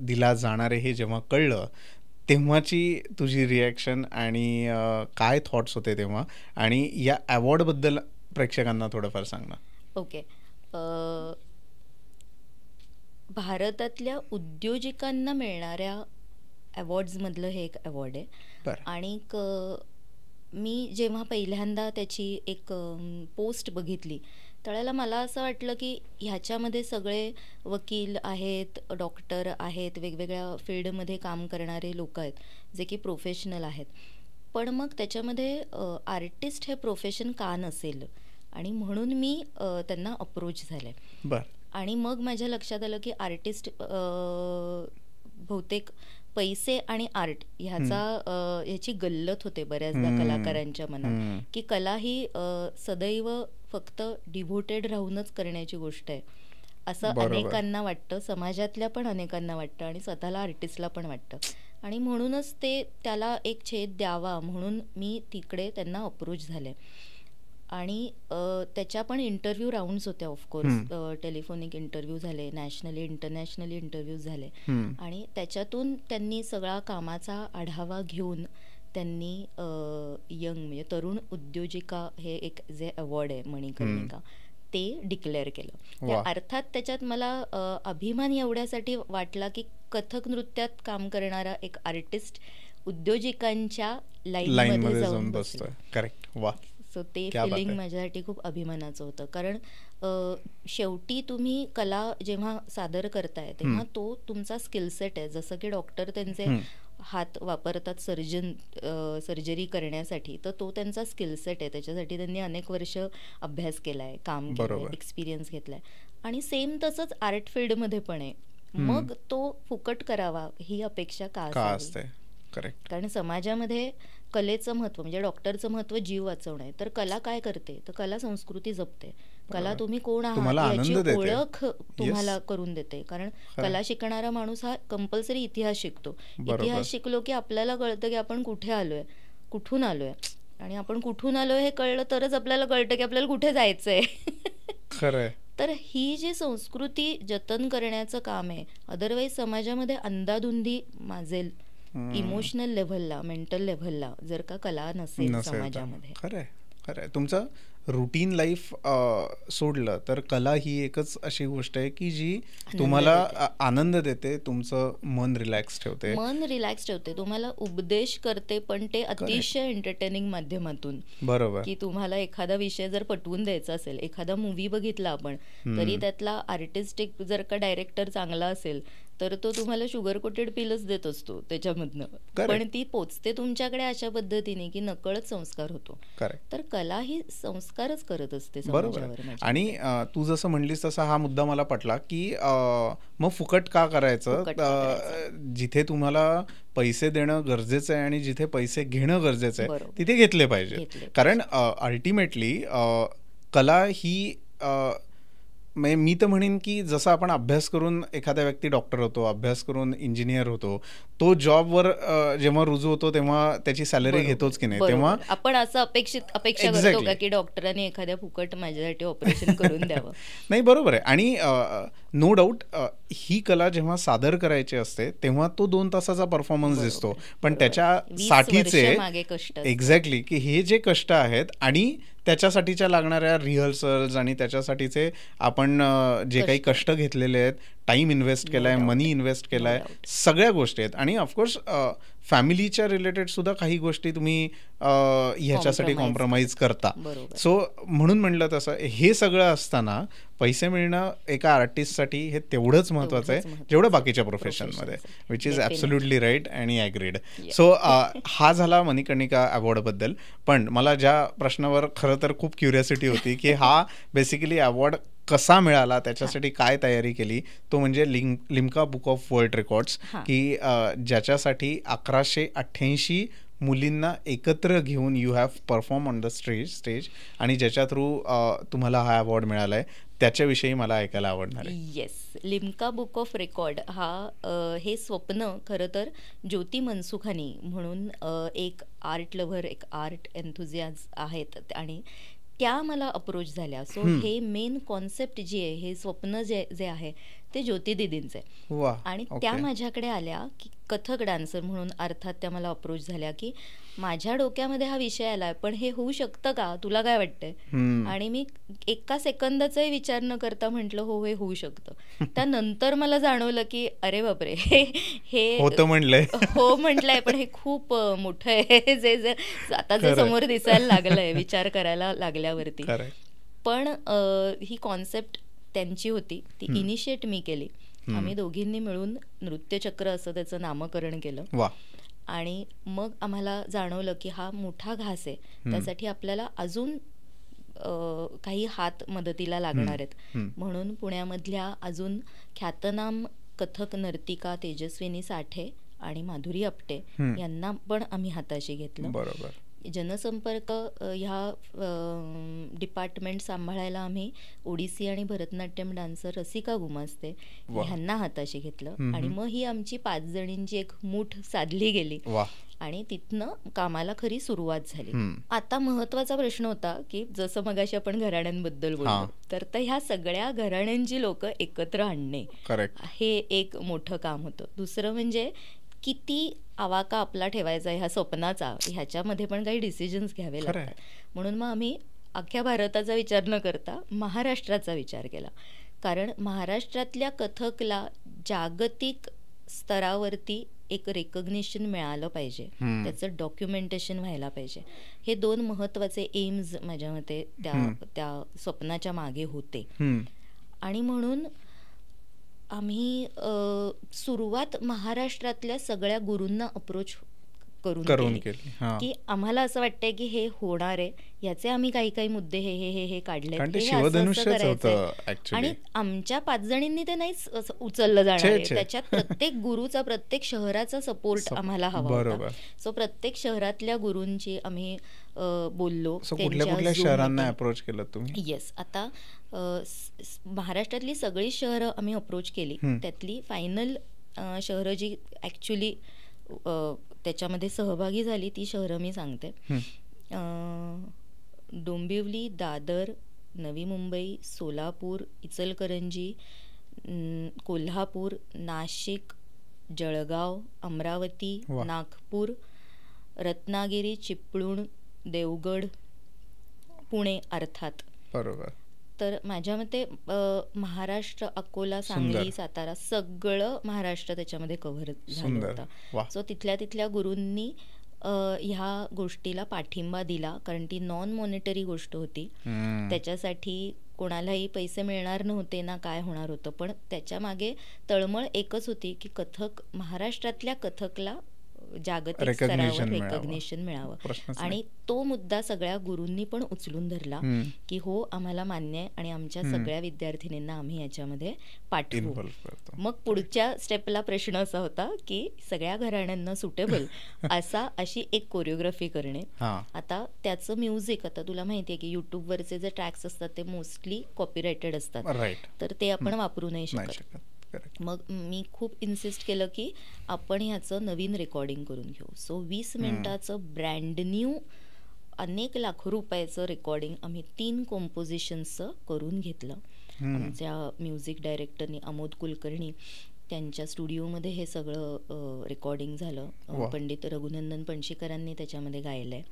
दिला जाणार आहे हे जेव्हा कळलं तेव्हाची तुझी रिॲक्शन आणि काय थॉट्स होते तेव्हा, आणि या अवॉर्डबद्दल प्रेक्षकांना थोडंफार सांग ना. ओके. भारतातल्या उद्योजकांना मिळणाऱ्या अवॉर्ड्समधलं हे एक अवॉर्ड आहे. आणि मी जेव्हा पहिल्यांदा त्याची एक पोस्ट बघितली त्यावेळेला मला असं वाटलं की ह्याच्यामध्ये सगळे वकील आहेत, डॉक्टर आहेत, वेगवेगळ्या फील्डमध्ये काम करणारे लोक आहेत जे की प्रोफेशनल आहेत. पण मग त्याच्यामध्ये आर्टिस्ट हे प्रोफेशन का नसेल, आणि म्हणून मी त्यांना अप्रोच झाले. आणि मग माझ्या लक्षात आलं की आर्टिस्ट बहुतेक पैसे आणि आर्ट ह्याची गल्लत होते बऱ्याचदा कलाकारांच्या मनात, की कला ही सदैव फक्त डिव्होटेड राहूनच करण्याची गोष्ट आहे असं अनेकांना वाटतं, समाजातल्या पण अनेकांना वाटतं आणि स्वतःला आर्टिस्टला पण वाटतं. आणि म्हणूनच त्याला एक छेद द्यावा म्हणून मी तिकडे त्यांना अप्रोच झाले. आणि त्याच्या पण इंटरव्ह्यू राऊंड्स होत्या ऑफकोर्स, टेलिफोनिक इंटरव्ह्यू झाले, नॅशनली इंटरनॅशनली इंटरव्ह्यू झाले. आणि त्याच्यातून त्यांनी सगळा कामाचा आढावा घेऊन त्यांनी यंग म्हणजे तरुण उद्योजिका हे एक जे अवॉर्ड आहे मणिकर्णिका ते डिक्लेअर केलं. अर्थात त्याच्यात मला अभिमान एवढ्यासाठी वाटला की कथक नृत्यात काम करणारा एक आर्टिस्ट उद्योजिकांच्या लाईनमध्ये जाऊन बसतोय. करेक्ट. वा. सो ते फिलिंग माझ्यासाठी खूप अभिमानाचं होतं. कारण शेवटी तुम्ही कला जेव्हा सादर करताय तेव्हा तो तुमचा स्किलसेट आहे. जसं की डॉक्टर त्यांचे हात वापरतात सर्जरी करण्यासाठी, तर तो त्यांचा स्किलसेट आहे. त्याच्यासाठी त्यांनी अनेक वर्ष अभ्यास केलाय, काम केलंय, एक्सपिरियन्स घेतलाय. आणि सेम तसंच आर्ट फील्डमध्ये पण आहे. मग तो फुकट करावा ही अपेक्षा का असते? करेक्ट. कारण समाजामध्ये कलेचं महत्व म्हणजे डॉक्टरचं महत्व जीव वाचवणं आहे, तर कला काय करते? तर कला संस्कृती जपते. कला तुम्ही कोण आहात याची ओळख तुम्हाला करून देते. कारण कला शिकणारा माणूस हा कंपल्सरी इतिहास शिकतो. इतिहास शिकलो की आपल्याला कळतं की आपण कुठे आलोय, कुठून आलोय. आणि आपण कुठून आलोय हे कळलं तरच आपल्याला कळतं की आपल्याला कुठे जायचंय. खरंय. तर ही जी संस्कृती जतन करण्याचं काम आहे. अदरवाईज समाजामध्ये अंधाधुंदी माजेल इमोशनल लेव्हलला, मेंटल लेव्हलला, जर का कला नसेल समाजामध्ये. खरंय. तुमचं रुटीन लाईफ सोडलं तर कला ही एकच अशी गोष्ट आहे की जी तुम्हाला आनंद देते, तुमचं मन रिलॅक्स ठेवते, तुम्हाला उपदेश करते, पण ते अतिशय एंटरटेनिंग माध्यमातून. बरोबर. की तुम्हाला एखादा विषय जर पटवून द्यायचा असेल, एखादा मूवी बघितला आपण, तरी त्यातला आर्टिस्टिक जर का डायरेक्टर चांगला असेल तर तो तुम्हाला शुगर कोटेड पिलच देत असतो त्याच्यामधनं, पण ती पोचते तुमच्याकडे अशा पद्धतीने की नकळत संस्कार होतो. तर कला ही संस्कारच करत असते समाजावर. आणि तू जसं म्हणलीस तसा हा मुद्दा मला पटला की मग फुकट का करायचं? जिथे तुम्हाला पैसे देणं गरजेचं आहे आणि जिथे पैसे घेणं गरजेचं आहे तिथे घेतले पाहिजे. कारण अल्टिमेटली कला ही मी तर म्हणेन की जसं आपण अभ्यास करून एखादा व्यक्ती डॉक्टर होतो, अभ्यास करून इंजिनियर होतो, तो जॉबवर जेव्हा रुजू होतो तेव्हा त्याची सॅलरी घेतोच की नाही, तेव्हा आपण असं अपेक्षा करतो का की डॉक्टरांनी एखाद्या फुकट माझ्यासाठी ऑपरेशन करून द्यावं. नाही, बरोबर आहे. आणि नो डाऊट ही कला जेव्हा सादर करायची असते तेव्हा तो 2 तासाचा परफॉर्मन्स दिसतो, पण त्याच्या साठीचे एक्झॅक्टली की हे जे कष्ट आहेत आणि त्याच्यासाठीच्या लागणाऱ्या रिहर्सल्स आणि त्याच्यासाठीचे आपण जे काही कष्ट घेतलेले आहेत, टाइम इन्व्हेस्ट केलाय, मनी इन्व्हेस्ट केलाय, सगळ्या गोष्टी आहेत. आणि ऑफकोर्स फॅमिलीच्या रिलेटेड सुद्धा काही गोष्टी तुम्ही ह्याच्यासाठी कॉम्प्रोमाइज करता. सो म्हणून म्हणलं तसं हे सगळं असताना पैसे मिळणं एका आर्टिस्टसाठी हे तेवढंच महत्वाचं आहे जेवढं बाकीच्या प्रोफेशनमध्ये, विच इज ॲब्सोल्युटली राईट आणि ॲग्रीड. सो हा झाला मणिकर्णिका अवॉर्डबद्दल. पण मला ज्या प्रश्नावर खरं तर खूप क्युरियोसिटी होती की हा बेसिकली अवॉर्ड कसा मिळाला, त्याच्यासाठी काय तयारी केली, तो म्हणजे Limca book of world records, की ज्याच्यासाठी 1188 मुलींना एकत्र घेऊन you have perform on the stage आणि ज्याच्या थ्रू तुम्हाला हा अवॉर्ड मिळाला आहे, त्याच्याविषयी मला ऐकायला आवडणार आहे. Yes, Limca book of record हे स्वप्न खरं तर ज्योती मनसुखानी म्हणून एक आर्ट लव्हर, एक आर्ट एन्थुझियाज आहेत आणि त्या मला अप्रोच झाल्या. सो हे मेन कॉन्सेप्ट जी आहे, हे स्वप्न जे आहे ते ज्योती दिदींचे. आणि त्या माझ्याकडे आल्या की कथक डान्सर म्हणून, अर्थात त्या मला अप्रोच झाल्या की माझ्या डोक्यामध्ये हा विषय आलाय, पण हे होऊ शकतं का, तुला काय वाटतंय? आणि मी एका सेकंदाचाही विचार न करता म्हटलं हो, हे होऊ शकतं. त्यानंतर मला जाणवलं की अरे बापरे, हे हो म्हटलंय, पण हे खूप मोठं आहे, जे आता जे समोर दिसायला लागलंय विचार करायला लागल्यावरती. पण ही कॉन्सेप्ट त्यांची होती, ती इनिशिएट मी केली. आम्ही दोघींनी मिळून नृत्यचक्र असं त्याचं नामकरण केलं. आणि मग आम्हाला जाणवलं की हा मोठा घास आहे, त्यासाठी आपल्याला अजून काही हात मदतीला लागणार आहेत. म्हणून पुण्यामधल्या अजून ख्यातनाम कथक नर्तिका तेजस्विनी साठे आणि माधुरी आपटे यांना पण आम्ही हाताशी घेतलं. बरोबर. जनसंपर्क ह्या डिपार्टमेंट सांभाळायला आम्ही ओडिसी आणि भरतनाट्यम डान्सर रसिका गुमास्ते ह्यांना हाताशी घेतलं. आणि मग ही आमची 5 जणींची एक मूठ साधली गेली आणि तिथनं कामाला खरी सुरुवात झाली. आता महत्वाचा प्रश्न होता की जसं मगाशी आपण घराण्यांबद्दल बोललो, तर ह्या सगळ्या घराण्यांची लोक एकत्र आणणे हे एक मोठं काम होतं. दुसरं म्हणजे किती आवाका आपला ठेवायचा ह्या स्वप्नाचा, ह्याच्यामध्ये पण काही डिसिजन्स घ्यावे लागतात. म्हणून मग आम्ही अख्ख्या भारताचा विचार न करता महाराष्ट्राचा विचार केला. कारण महाराष्ट्रातल्या कथकला जागतिक स्तरावरती एक रेकग्निशन मिळालं पाहिजे, त्याचं डॉक्युमेंटेशन व्हायला पाहिजे. हे 2 महत्वाचे एम्स माझ्या मते त्या स्वप्नाच्या मागे होते. आणि म्हणून आम्ही सुरुवात महाराष्ट्रातल्या सगळ्या गुरूंना अप्रोच करून केली की आम्हाला असं वाटतंय की हे होणार आहे, याचे आम्ही काही मुद्दे हे काढले आणि आमच्या 5 जणींनी ते नाहीच उचललं जाणार. त्याच्यात प्रत्येक गुरुचा, प्रत्येक शहराचा सपोर्ट आम्हाला हवा होता. सो प्रत्येक शहरातल्या गुरूंची आम्ही बोललो. कुठल्या शहरांना अप्रोच केलं तुम्ही? येस, आता महाराष्ट्रातली सगळी शहरं आम्ही अप्रोच केली. त्यातली फायनल शहरं जी ऍक्च्युली त्याच्यामध्ये सहभागी झाली ती शहरं मी सांगते. डोंबिवली, दादर, नवी मुंबई, सोलापूर, इचलकरंजी, कोल्हापूर, नाशिक, जळगाव, अमरावती, नागपूर, रत्नागिरी, चिपळूण, देवगड, पुणे अर्थात. बरोबर. तर माझ्या मते महाराष्ट्र, अकोला, सांगली, सातारा सगळं महाराष्ट्र त्याच्यामध्ये कव्हर झालं होतं. सो तिथल्या गुरूंनी ह्या गोष्टीला पाठिंबा दिला, कारण ती नॉन मॉनिटरी गोष्ट होती. त्याच्यासाठी कोणालाही पैसे मिळणार नव्हते ना काय होणार होतं, पण त्याच्या मागे तळमळ एकच होती की कथक, महाराष्ट्रातल्या कथकला जागतिक स्तरावर रेकग्निशन मिळावं. आणि तो मुद्दा सगळ्या गुरूंनी पण उचलून धरला की हो आम्हाला मान्य आहे आणि आमच्या सगळ्या विद्यार्थिनींना आम्ही याच्यामध्ये पाठवू. मग पुढच्या स्टेपला प्रश्न असा होता की सगळ्या घराण्यांना सुटेबल अशी एक कोरिओग्राफी करणे. आता त्याचं म्युझिक, आता तुला माहिती आहे की युट्यूबवरचे जे ट्रॅक्स असतात ते मोस्टली कॉपीरायटेड असतात, तर ते आपण वापरू नाही शकत. मग मी खूप इन्सिस्ट केलं की आपण ह्याचं नवीन रेकॉर्डिंग करून घेऊ. सो 20 मिनिटाचं ब्रँड न्यू अनेक लाखो रुपयाचं रेकॉर्डिंग आम्ही 3 कॉम्पोजिशन्सचं करून घेतलं. आमच्या म्युझिक डायरेक्टरनी अमोद कुलकर्णी त्यांच्या स्टुडिओमध्ये हे सगळं रेकॉर्डिंग झालं. पंडित रघुनंदन पणशीकरांनी त्याच्यामध्ये गायलंय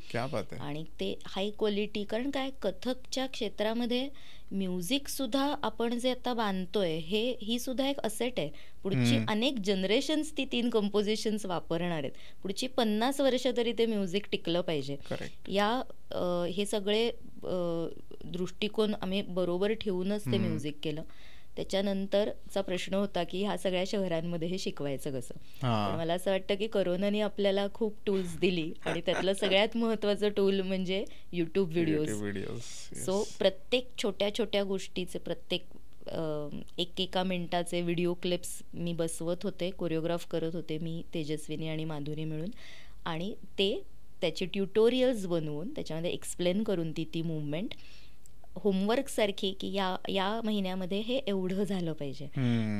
आणि ते हाय क्वालिटी. कारण कथकच्या क्षेत्रामध्ये म्युझिक सुद्धा आपण जे आता बांधतोय ही सुद्धा एक असेट आहे. पुढची अनेक जनरेशन्स ती 3 कंपोजिशन्स वापरणार आहेत. पुढची 50 वर्ष तरी ते म्युझिक टिकलं पाहिजे. हे सगळे दृष्टिकोन आम्ही बरोबर ठेवूनच ते म्युझिक केलं. त्याच्यानंतरचा प्रश्न होता की ह्या सगळ्या शहरांमध्ये हे शिकवायचं कसं. पण मला असं वाटतं की कोरोनाने आपल्याला खूप टूल्स दिली आणि त्यातलं सगळ्यात महत्वाचं टूल म्हणजे युट्यूब व्हिडिओज. सो प्रत्येक छोट्या गोष्टीचे प्रत्येक एका मिनिटाचे व्हिडिओ क्लिप्स मी बसवत होते, कोरिओग्राफ करत होते मी, तेजस्विनी आणि माधुरी मिळून. आणि त्याचे ट्युटोरियल्स बनवून त्याच्यामध्ये एक्सप्लेन करून ती मुवमेंट होमवर्क सारखी की या महिन्यामध्ये हे एवढं झालं पाहिजे,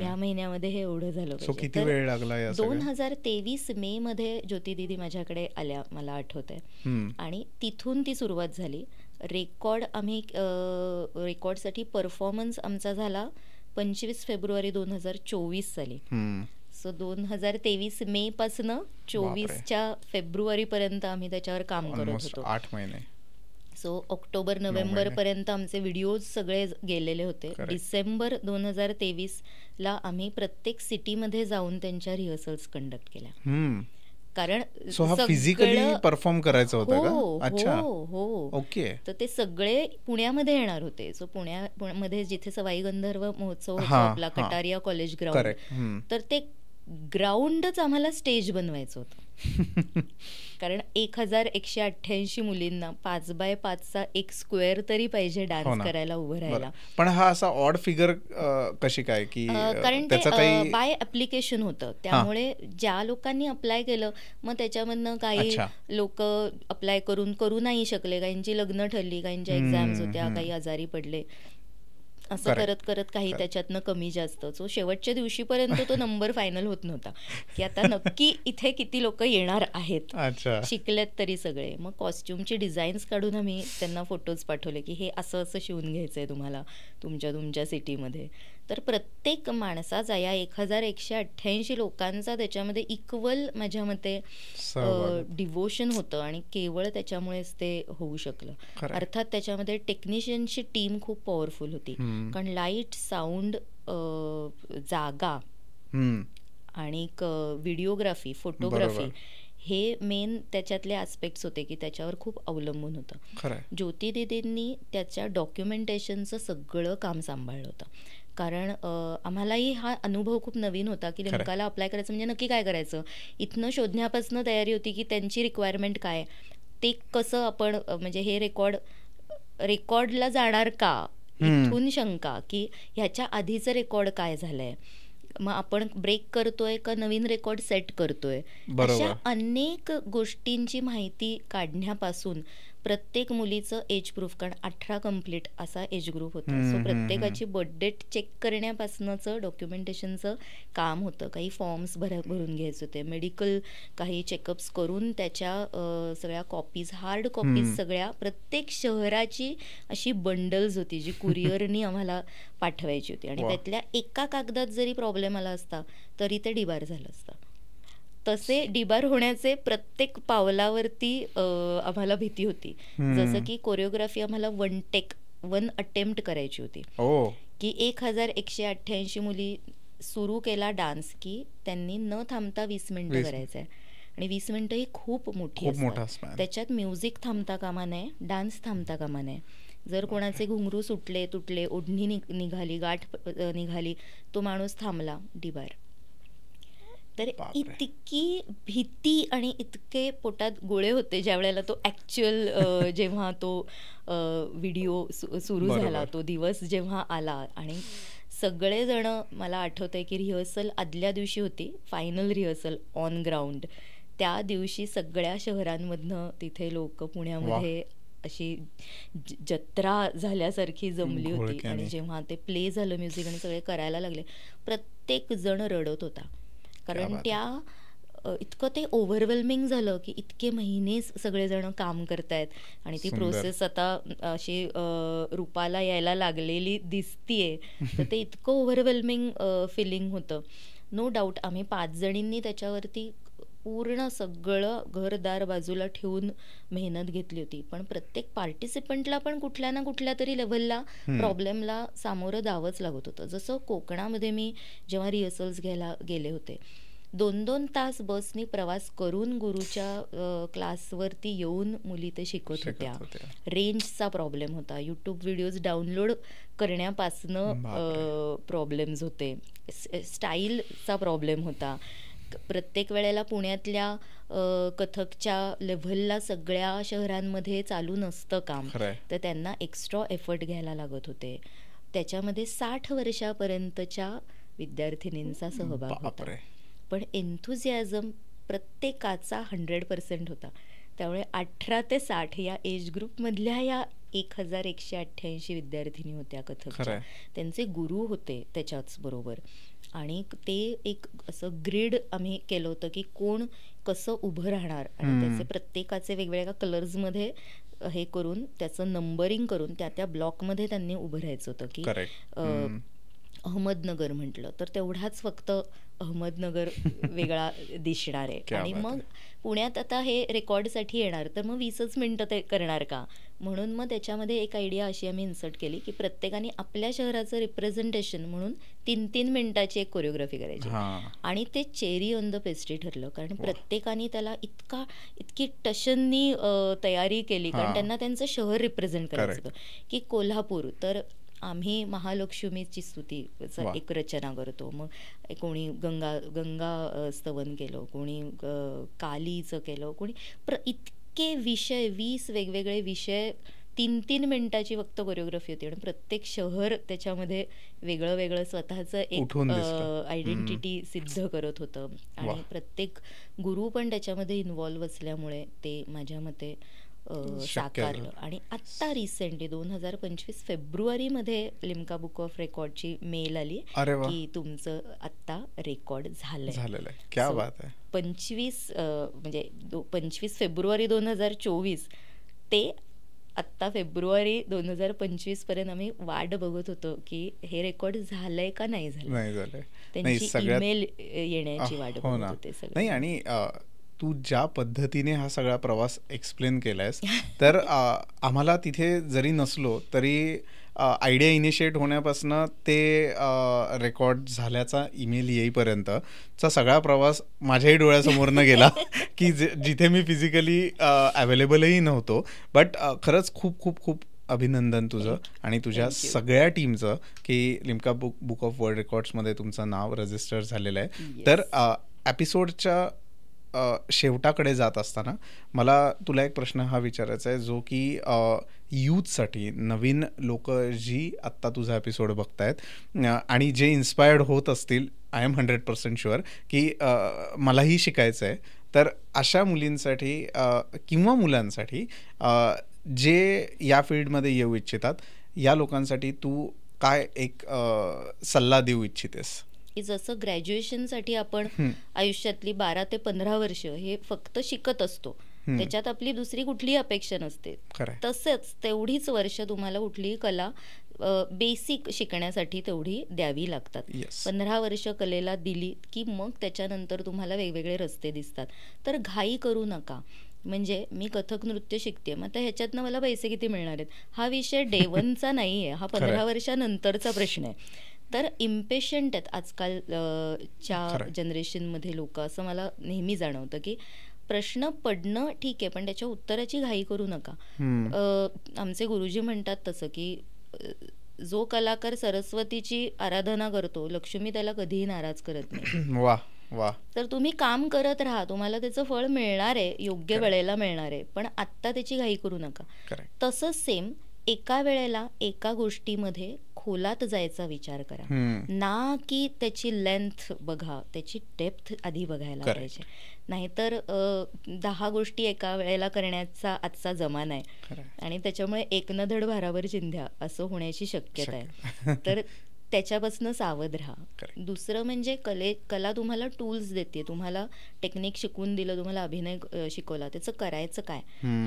या महिन्यामध्ये हे एवढं झालं पाहिजे. किती वेळ लागला? 2023 मे मध्ये ज्योती दीदी माझ्याकडे आल्या, मला आठवतंय. आणि तिथून ती सुरुवात झाली. रेकॉर्डसाठी परफॉर्मन्स आमचा झाला 25 फेब्रुवारी 2024 साली. सो 2023 मे पासून 24च्या फेब्रुवारी पर्यंत आम्ही त्याच्यावर काम करत होतो. 8 महिने. सो ऑक्टोबर नोव्हेंबर पर्यंत आमचे व्हिडिओज सगळे गेलेले होते. डिसेंबर 2023ला आम्ही प्रत्येक सिटीमध्ये जाऊन त्यांच्या रिहर्सल्स कंडक्ट केल्या. कारण फिजिकली परफॉर्म करायचं होतं का? अच्छा, ओके. तर ते सगळे पुण्यामध्ये येणार होते. सो पुण्यामध्ये जिथे सवाई गंधर्व महोत्सव होता आपला, कटारिया कॉलेज ग्राउंड, तर ते ग्राउंडच आम्हाला स्टेज बनवायचं होतं. कारण 1188 मुलींना 5x5चा एक स्क्वेअर तरी पाहिजे डान्स करायला उभं राहायला. पण हा असा ऑड फिगर कशी काय की कारण ते बाय ऍप्लिकेशन होतं, त्यामुळे ज्या लोकांनी अप्लाय केलं मग त्याच्यामधनं काही लोक अप्लाय करू नाही शकले, काहींची लग्न ठरली, काहींच्या एक्झाम्स होत्या, काही आजारी पडले, असं करत करत काही त्याच्यातनं कमी जास्त. सो शेवटच्या दिवशीपर्यंत तो नंबर फायनल होत नव्हता की आता नक्की इथे किती लोक येणार आहेत, शिकलेत तरी सगळे. मग कॉस्ट्युमची डिझाईन्स काढून आम्ही त्यांना फोटोज पाठवले की हे असं असं शिवून घ्यायचंय तुम्हाला तुमच्या सिटीमध्ये. तर प्रत्येक माणसाचा, या 1188 लोकांचा त्याच्यामध्ये इक्वल माझ्या मते डिवोशन होतं आणि केवळ त्याच्यामुळेच ते होऊ शकलं. अर्थात त्याच्यामध्ये टेक्निशियनची टीम खूप पॉवरफुल होती, कारण लाईट, साऊंड, जागा आणि व्हिडिओग्राफी, फोटोग्राफी हे मेन त्याच्यातले ॲस्पेक्ट्स होते की त्याच्यावर खूप अवलंबून होतं. ज्योती दीदींनी त्याच्या डॉक्युमेंटेशनचं सगळं काम सांभाळलं होतं, कारण आम्हालाही हा अनुभव खूप नवीन होता की लिम्काला अप्लाय करायचं म्हणजे नक्की काय करायचं. इथनं शोधण्यापासून तयारी होती की त्यांची रिक्वायरमेंट काय, ते कसं आपण म्हणजे हे रेकॉर्डला जाणार का, इथून शंका की ह्याच्या आधीचं रेकॉर्ड काय झालंय, मग आपण ब्रेक करतोय का नवीन रेकॉर्ड सेट करतोय, अशा अनेक गोष्टींची माहिती काढण्यापासून प्रत्येक मुलीचं एज प्रूफ, कारण 18 कम्प्लीट असा एज ग्रुप होता. सो प्रत्येकाची बर्थडेट चेक करण्यापासूनचं डॉक्युमेंटेशनचं काम होतं. काही फॉर्म्स भरून घ्यायचे होते, मेडिकल काही चेकअप्स करून त्याच्या सगळ्या कॉपीज, हार्ड कॉपीज सगळ्या प्रत्येक शहराची अशी बंडल्स होती जी कुरिअरनी आम्हाला पाठवायची होती. आणि त्यातल्या एका कागदात जरी प्रॉब्लेम आला असता तरी ते डिबार झालं असतं. तसे डिबार होण्याचे प्रत्येक पावलावरती आम्हाला भीती होती. जसं की कोरिओग्राफी आम्हाला 1 अटेम्प्ट करायची होती की 1188 मुली सुरू केला डान्स की त्यांनी न थांबता 20 मिनिटं करायचं आहे. आणि 20 मिनिटं ही खूप मोठी असतात. त्याच्यात म्युझिक थांबता कामा नये, डान्स थांबता कामा नये. जर कोणाचे घुंगरू सुटले, तुटले, ओढणी निघाली, गाठ निघाली, तो माणूस थांबला, डिबार. तर इतकी भीती आणि इतके पोटात गोळे होते ज्या वेळेला तो ॲक्च्युअल जेव्हा तो व्हिडिओ सुरू झाला, तो दिवस जेव्हा आला. आणि सगळेजण, मला आठवतंय की रिहर्सल आदल्या दिवशी होती, फायनल रिहर्सल ऑन ग्राउंड. त्या दिवशी सगळ्या शहरांमधनं तिथे लोक पुण्यामध्ये अशी जत्रा झाल्यासारखी जमली होती. आणि जेव्हा ते प्ले झालं म्युझिक आणि सगळे करायला लागले, प्रत्येक जण रडत होता, कारण इतकं ते ओव्हरवेल्मिंग झालं की इतके महिने सगळेजण काम करतायत आणि ती प्रोसेस आता अशी रूपाला यायला लागलेली दिसतीये. तर ते इतकं ओव्हरवेल्मिंग फिलिंग होतं. नो डाऊट आम्ही 5 जणींनी त्याच्यावरती पूर्ण सगळं घरदार बाजूला ठेवून मेहनत घेतली होती. पण प्रत्येक पार्टिसिपंटला पण कुठल्या ना कुठल्या तरी लेव्हलला प्रॉब्लेमला सामोरं जावंच लागत होतं. जसं कोकणामध्ये मी जेव्हा रिहर्सल्स घ्यायला गेले होते, 2-2 तास बसनी प्रवास करून गुरुच्या क्लासवरती येऊन मुली ते शिकत होत्या. रेंजचा प्रॉब्लेम होता, यूट्यूब व्हिडिओज डाउनलोड करण्यापासनं प्रॉब्लेम्स होते, स्टाईलचा प्रॉब्लेम होता. प्रत्येक वेळेला पुण्यातल्या कथकच्या लेव्हलला सगळ्या शहरांमध्ये चालू नसतं काम, तर त्यांना एक्स्ट्रा एफर्ट घ्यायला लागत होते. त्याच्यामध्ये 60 वर्षापर्यंतच्या विद्यार्थिनींचा सहभाग होता, पण एन्थुझियाझम प्रत्येकाचा 100% होता. त्यामुळे 18 ते 60 या एज ग्रुपमधल्या या 1188 विद्यार्थिनी होत्या कथकच्या. त्यांचे गुरु होते त्याच्याच बरोबर. आणि ते एक असं ग्रीड आम्ही केलं होतं की कोण कसं उभं राहणार, आणि त्याचे प्रत्येकाचे वेगवेगळ्या कलर्समध्ये हे करून त्याचं नंबरिंग करून त्या ब्लॉकमध्ये त्यांनी उभं राहायचं होतं. की अहमदनगर म्हटलं तर तेवढाच फक्त अहमदनगर वेगळा दिसणार आहे. आणि मग पुण्यात आता हे रेकॉर्डसाठी येणार तर मग 20च मिनिटं ते करणार का, म्हणून मग त्याच्यामध्ये एक आयडिया अशी आम्ही इन्सर्ट केली की प्रत्येकाने आपल्या शहराचं रिप्रेझेंटेशन म्हणून 3-3 मिनिटाची एक कोरिओग्राफी करायची. आणि ते चेरी ऑन द पेस्ट्री ठरलं, कारण प्रत्येकाने त्याला इतकी टशननी तयारी केली, कारण त्यांना त्यांचं शहर रिप्रेझेंट करायचं होतं. की कोल्हापूर, तर आम्ही महालक्ष्मीची स्तुतीचं एक रचना करतो. मग कोणी गंगा स्तवन केलं, कोणी कालीचं केलं, कोणी इतके विषय 20 वेगवेगळे विषय 3-3 मिनिटाची फक्त कोरिओग्राफी होती आणि प्रत्येक शहर त्याच्यामध्ये वेगळं वेगळं स्वतःचं एक आयडेंटिटी सिद्ध करत होतं. आणि प्रत्येक गुरु पण त्याच्यामध्ये इन्व्हॉल्व्ह असल्यामुळे ते माझ्या मते साकारलं. आणि आत्ता रिसेंटली 2025 फेब्रुवारीमध्ये लिम्का बुक ऑफ रेकॉर्डची मेल आली की तुमचं आत्ता रेकॉर्ड झालंय. 25 फेब्रुवारी 2024 ते आत्ता फेब्रुवारी 2025 पर्यंत आम्ही वाट बघत होतो की हे रेकॉर्ड झालंय का नाही झालंय. त्यांची ईमेल येण्याची वाट बघत होते सगळे. आणि तू ज्या पद्धतीने हा सगळा प्रवास एक्सप्लेन केलायस तर आम्हाला तिथे जरी नसलो तरी आयडिया इनिशिएट होण्यापासून ते रेकॉर्ड झाल्याचा ईमेल येईपर्यंतचा सगळा प्रवास माझ्याही डोळ्यासमोरनं गेला की जिथे मी फिजिकली अवेलेबलही नव्हतो. बट खरंच खूप खूप खूप अभिनंदन तुझं आणि तुझ्या सगळ्या टीमचं की लिम्का बुक ऑफ वर्ल्ड रेकॉर्ड्समध्ये तुमचं नाव रजिस्टर झालेलं आहे. तर एपिसोडच्या शेवटाकडे जात असताना मला तुला एक प्रश्न हा विचारायचा आहे जो की यूथसाठी, नवीन लोक जी आत्ता तुझा एपिसोड बघतायत आणि जे इन्स्पायर्ड होत असतील, आय एम 100% शुअर की मलाही शिकायचं आहे, तर अशा मुलींसाठी किंवा मुलांसाठी जे या फील्डमध्ये येऊ इच्छितात या लोकांसाठी तू काय एक सल्ला देऊ इच्छितेस? की जसं ग्रॅज्युएशनसाठी आपण आयुष्यातली 12 ते 15 वर्ष हे फक्त शिकत असतो, त्याच्यात आपली दुसरी कुठलीही अपेक्षा नसते, तसंच तेवढीच वर्ष तुम्हाला कुठलीही कला बेसिक शिकण्यासाठी तेवढी द्यावी लागतात. 15 वर्ष कलेला दिली की मग त्याच्यानंतर तुम्हाला वेगवेगळे रस्ते दिसतात. तर घाई करू नका. म्हणजे मी कथक नृत्य शिकते, मग आता ह्याच्यातनं मला पैसे किती मिळणार आहेत हा विषय डे 1चा नाही आहे, हा 15 वर्षानंतरचा प्रश्न आहे. तर इम्पेशंट आहेत आजकालच्या जनरेशनमध्ये लोक, असं मला नेहमी जाणवतं की प्रश्न पडणं ठीक आहे पण त्याच्या उत्तराची घाई करू नका. आमचे गुरुजी म्हणतात तसं की जो कलाकार सरस्वतीची आराधना करतो लक्ष्मी त्याला कधीही नाराज करत नाही. वा. तर तुम्ही काम करत राहा, तुम्हाला त्याचं फळ मिळणार आहे, योग्य वेळेला मिळणार आहे, पण आत्ता त्याची घाई करू नका. तसंच सेम एका वेळेला एका गोष्टीमध्ये खोलात जायचा विचार करा, ना की त्याची लेंथ बघा, त्याची डेप्थ आधी बघायला पाहिजे. नाहीतर 10 गोष्टी एका वेळेला करण्याचा आजचा जमाना आहे आणि त्याच्यामुळे एक न धड भारावर चिंध्या असं होण्याची शक्यता आहे. तर त्याच्यापासून सावध राहा. दुसरं म्हणजे कला तुम्हाला टूल्स देते, तुम्हाला टेक्निक शिकवून दिलं, तुम्हाला अभिनय शिकवला, त्याचं करायचं काय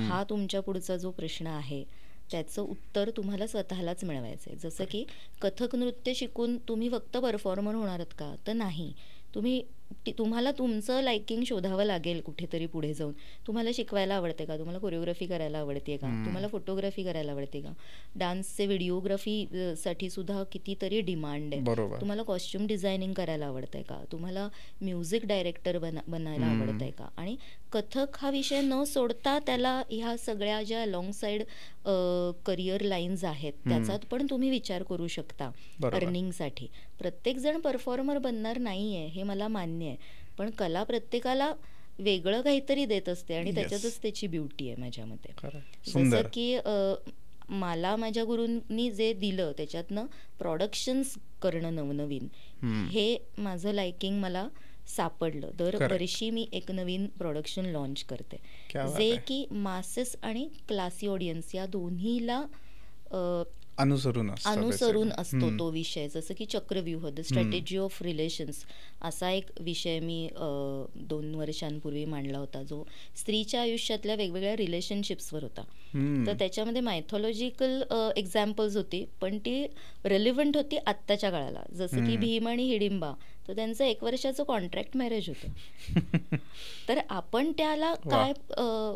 हा तुमच्या पुढचा जो प्रश्न आहे त्याचं उत्तर तुम्हाला स्वतःलाच मिळवायचं आहे. जसं की कथक नृत्य शिकून तुम्ही फक्त परफॉर्मर होणार आहात का? तर नाही. तुम्हाला तुमचं लायकिंग शोधावं लागेल कुठेतरी पुढे जाऊन. तुम्हाला शिकवायला आवडते का? तुम्हाला कोरिओग्राफी करायला आवडते का? तुम्हाला फोटोग्राफी करायला आवडते का? डान्सचे व्हिडिओग्राफी साठी सुद्धा कितीतरी डिमांड आहे. तुम्हाला कॉस्ट्युम डिझायनिंग करायला आवडतंय का? तुम्हाला म्युझिक डायरेक्टर बनायला आवडतंय का? आणि कथक हा विषय न सोडता त्याला ह्या सगळ्या ज्या लॉंग साईड करिअर लाईन्स आहेत त्याच्यात पण तुम्ही विचार करू शकता अर्निंगसाठी. प्रत्येक जण परफॉर्मर बनणार नाहीये हे मला मान्य आहे, पण कला प्रत्येकाला वेगळं काहीतरी देत असते आणि त्याच्यातच त्याची ब्युटी आहे माझ्या मते. जसं की मला माझ्या गुरूंनी जे दिलं त्याच्यातनं प्रोडक्शन्स करणं नवनवीन हे माझं लायकिंग मला सापडलं. दरवर्षी मी एक नवीन प्रोडक्शन लॉन्च करते जे की मासेस आणि क्लासी ऑडियन्स या दोन्हीला अनुसरून असतो तो विषय. जसं की चक्रव्यूह, द स्ट्रॅटेजी ऑफ रिलेशन्स असा एक विषय मी 2 वर्षांपूर्वी मांडला होता जो स्त्रीच्या आयुष्यातल्या वेगवेगळ्या रिलेशनशिप्सवर होता. तर त्याच्यामध्ये मायथॉलॉजिकल एक्झाम्पल्स होती पण ती रिलेव्हंट होती आत्ताच्या काळाला. जसं की भीम आणि हिडिंबा, तर त्यांचं 1 वर्षाचं कॉन्ट्रॅक्ट मॅरेज होतं. तर आपण त्याला काय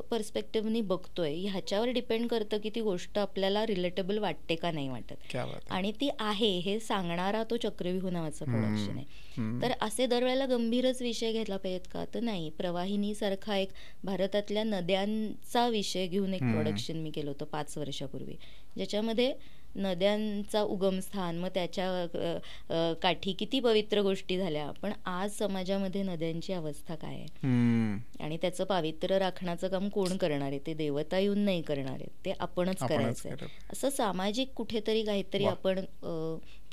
पर्स्पेक्टिव्हनी बघतोय ह्याच्यावर डिपेंड करतं की ती गोष्ट आपल्याला रिलेटेबल वाटते का नाही वाटत. आणि ती आहे हे सांगणारा तो चक्रव्यूह नावाचा प्रोडक्शन आहे. तर असे दरवेळेला गंभीरच विषय घेतला पाहिजेत का? तर नाही. प्रवाहिनी सारखा एक भारतातल्या नद्यांचा विषय घेऊन एक प्रोडक्शन मी केलं होतं 5 वर्षापूर्वी, ज्याच्यामध्ये नद्यांचा उगमस्थान, मग त्याच्या काठी किती पवित्र गोष्टी झाल्या, पण आज समाजामध्ये नद्यांची अवस्था काय आहे आणि त्याचं पावित्र्य राखण्याचं काम कोण करणार आहे? ते देवता येऊन नाही करणार आहे, ते आपणच करायचं. असं सामाजिक कुठेतरी काहीतरी आपण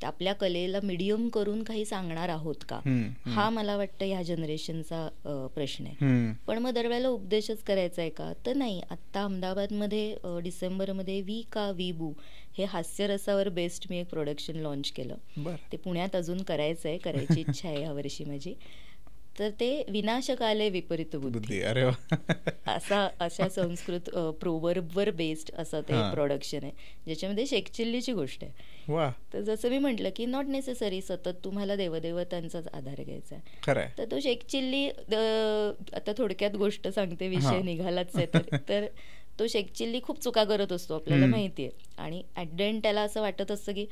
आपल्या कलेला मीडियम करून काही सांगणार आहोत का, हा मला वाटतं ह्या जनरेशनचा प्रश्न आहे. पण मग दरवेळेला उपदेशच करायचा आहे का? तर नाही. आत्ता अहमदाबादमध्ये डिसेंबरमध्ये वी का वी बू हे हास्यरसावर बेस्ड मी एक प्रोडक्शन लॉन्च केलं. ते पुण्यात अजून करायचं आहे, करायची इच्छा आहे यावर्षी माझी. तर ते विनाशकाले विपरीत बुद्धी अशा संस्कृत प्रोवर्बवर बेस्ड असं ते प्रोडक्शन आहे, ज्याच्यामध्ये शेकचिल्लीची गोष्ट आहे. तर जसं मी म्हटलं की नॉट नेसेसरी सतत तुम्हाला देवदेवतांचाच आधार घ्यायचा आहे. तर तो शेकचिल्ली, आता थोडक्यात गोष्ट सांगते, विषय निघालाच आहे, तर तो शेकचिल्ली खूप चुका करत असतो, आपल्याला माहिती आहे. आणि ॲट द एंड त्याला असं वाटत असतं की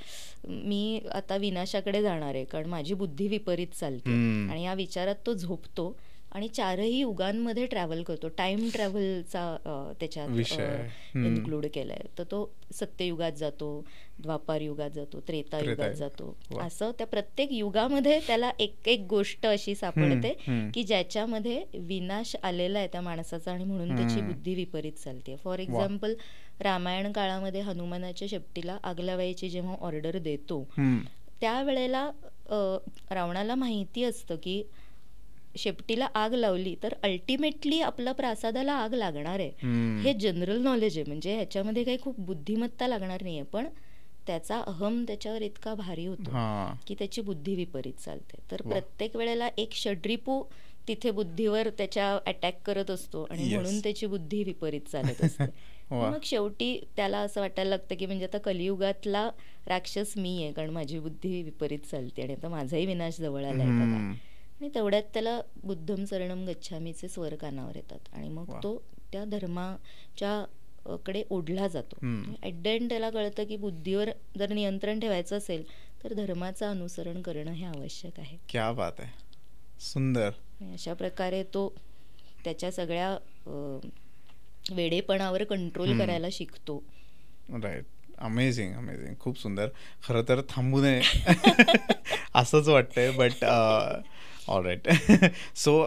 मी आता विनाशाकडे जाणार आहे, कारण माझी बुद्धी विपरीत चालते. आणि या विचारात तो झोपतो आणि 4ही युगांमध्ये ट्रॅव्हल करतो. टाइम ट्रॅव्हलचा त्याच्यात इन्क्लूड केलाय. तर तो सत्ययुगात जातो, द्वापार युगात जातो, त्रेता युगात जातो. असं त्या प्रत्येक युगामध्ये त्याला एक एक गोष्ट अशी सापडते की ज्याच्यामध्ये विनाश आलेला आहे त्या माणसाचा आणि म्हणून त्याची बुद्धी विपरीत चालते. फॉर एक्झाम्पल, रामायण काळामध्ये हनुमानाच्या शेपटीला आग लावायची जेव्हा ऑर्डर देतो, त्यावेळेला रावणाला माहिती असतं की शेपटीला आग लावली तर अल्टिमेटली आपल्या प्रासादाला आग लागणार आहे. हे जनरल नॉलेज आहे, म्हणजे ह्याच्यामध्ये काही खूप बुद्धिमत्ता लागणार नाहीये. पण त्याचा अहम त्याच्यावर इतका भारी होतो की त्याची बुद्धी विपरीत चालते. तर प्रत्येक वेळेला एक षड्रिपू तिथे बुद्धीवर त्याच्या अटॅक करत असतो आणि म्हणून त्याची बुद्धी विपरीत चालत असते. मग शेवटी त्याला असं वाटायला लागतं की म्हणजे आता कलियुगातला राक्षस मी आहे, कारण माझी बुद्धी विपरीत चालते आणि आता माझाही विनाश जवळ आलाय बघा. आणि तेवढ्यात त्याला बुद्धम शरणम गच्छामीचे स्वर कानावर येतात आणि मग तो त्या धर्माच्या कडे ओढला जातो. ॲट द एंड त्याला कळतं की बुद्धीवर जर नियंत्रण ठेवायचं असेल तर धर्माचं अनुसरण करणं हे आवश्यक आहे. क्या बात आहे, सुंदर. अशा प्रकारे तो त्याच्या सगळ्या वेडेपणावर कंट्रोल करायला शिकतो. राईट. अमेझिंग, अमेझिंग, खूप सुंदर. खरं तर थांबू नये असंच वाटतंय, बट ऑलराईट. सो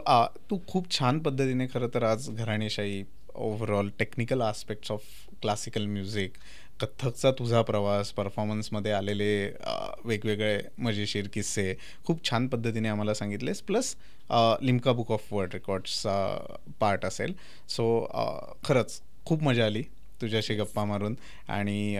तू खूप छान पद्धतीने खरं तर आज घराणेशाही, overall technical aspects of classical music, कथ्थकचा तुझा प्रवास, परफॉर्मन्समध्ये आलेले वेगवेगळे मजेशीर किस्से खूप छान पद्धतीने आम्हाला सांगितलेस. Plus Limca book of world रेकॉर्ड्सचा पार्ट असेल. सो खरंच खूप मजा आली तुझ्याशी गप्पा मारून. आणि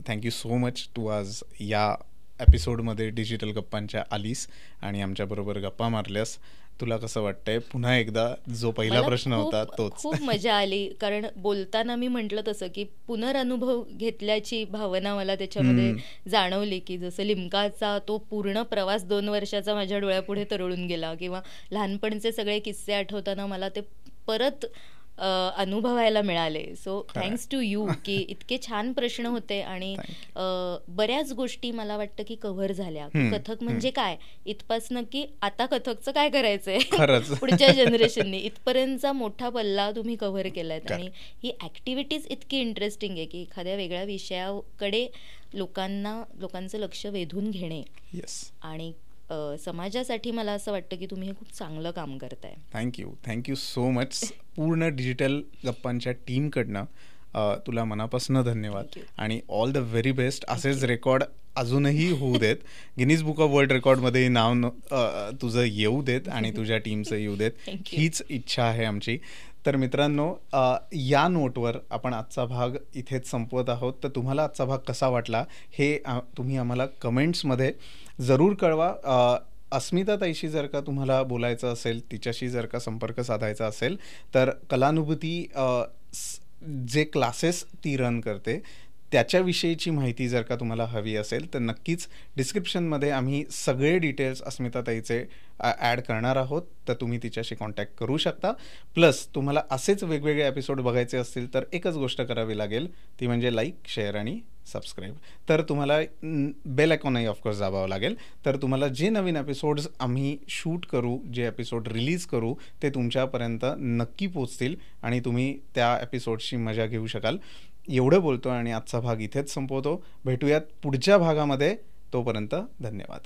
थँक्यू सो मच, तू आज या एपिसोडमध्ये डिजिटल गप्पांच्या आलीस आणि आमच्याबरोबर गप्पा मारल्यास. तुला कसं वाटतंय? पुन्हा एकदा जो पहिला प्रश्न होता तोच. खूप मजा आली, कारण बोलताना मी म्हटलं तसं की पुनरअनुभव घेतल्याची भावना मला त्याच्यामध्ये जाणवली. की जसं लिम्काचा तो पूर्ण प्रवास 2 वर्षाचा माझ्या डोळ्यापुढे तरळून गेला, किंवा लहानपणचे सगळे किस्से आठवताना मला ते परत अनुभवायला मिळाले. सो थँक्स टू यू की इतके छान प्रश्न होते आणि बऱ्याच गोष्टी मला वाटतं की कव्हर झाल्या. कथक म्हणजे काय इथपासनं की आता कथकचं काय करायचंय पुढच्या जनरेशननी, इथपर्यंतचा मोठा पल्ला तुम्ही कव्हर केलाय. आणि ही ऍक्टिव्हिटीज इतकी इंटरेस्टिंग आहे की एखाद्या वेगळ्या विषयाकडे लोकांचं लक्ष वेधून घेणे आणि समाजासाठी मला असं वाटतं की तुम्ही हे खूप चांगलं काम करताय. Thank you so much. पूर्ण डिजिटल गप्पांच्या टीमकडनं तुला मनापासून धन्यवाद आणि ऑल द व्हेरी बेस्ट. असेच रेकॉर्ड अजूनही होऊ देत, गिनीज बुक ऑफ वर्ल्ड रेकॉर्डमध्ये नाव तुझं येऊ देत आणि तुझ्या टीमचं येऊ देत, हीच इच्छा आहे आमची. तर मित्रांनो, या नोटवर आपण आजचा भाग इथेच संपवत आहोत. तर तुम्हाला आजचा भाग कसा वाटला हे तुम्ही आम्हाला कमेंट्समध्ये जरूर कळवा. अस्मिता ताईशी जर का तुम्हाला बोलायचं असेल, तिच्याशी जर का संपर्क साधायचा असेल, तर कलानुभूती जे क्लासेस ती रन करते त्याच्याविषयीची माहिती जर का तुम्हाला हवी असेल तर नक्कीच डिस्क्रिप्शनमध्ये आम्ही सगळे डिटेल्स अस्मिता ताईचे ॲड करणार आहोत, तर तुम्ही तिच्याशी कॉन्टॅक्ट करू शकता. प्लस तुम्हाला असेच वेगवेगळे एपिसोड बघायचे असतील तर एकच गोष्ट करावी लागेल, ती म्हणजे लाईक, शेअर आणि सबस्क्राईब. तर तुम्हाला बेल आयकॉनही ऑफकोर्स दाबावं लागेल. तर तुम्हाला जे नवीन एपिसोड्स आम्ही शूट करू, जे एपिसोड रिलीज करू, ते तुमच्यापर्यंत नक्की पोचतील आणि तुम्ही त्या एपिसोड्सची मजा घेऊ शकाल. एवढं बोलतो आणि आजचा भाग इथेच संपवतो. भेटूयात पुढच्या भागामध्ये. तोपर्यंत धन्यवाद.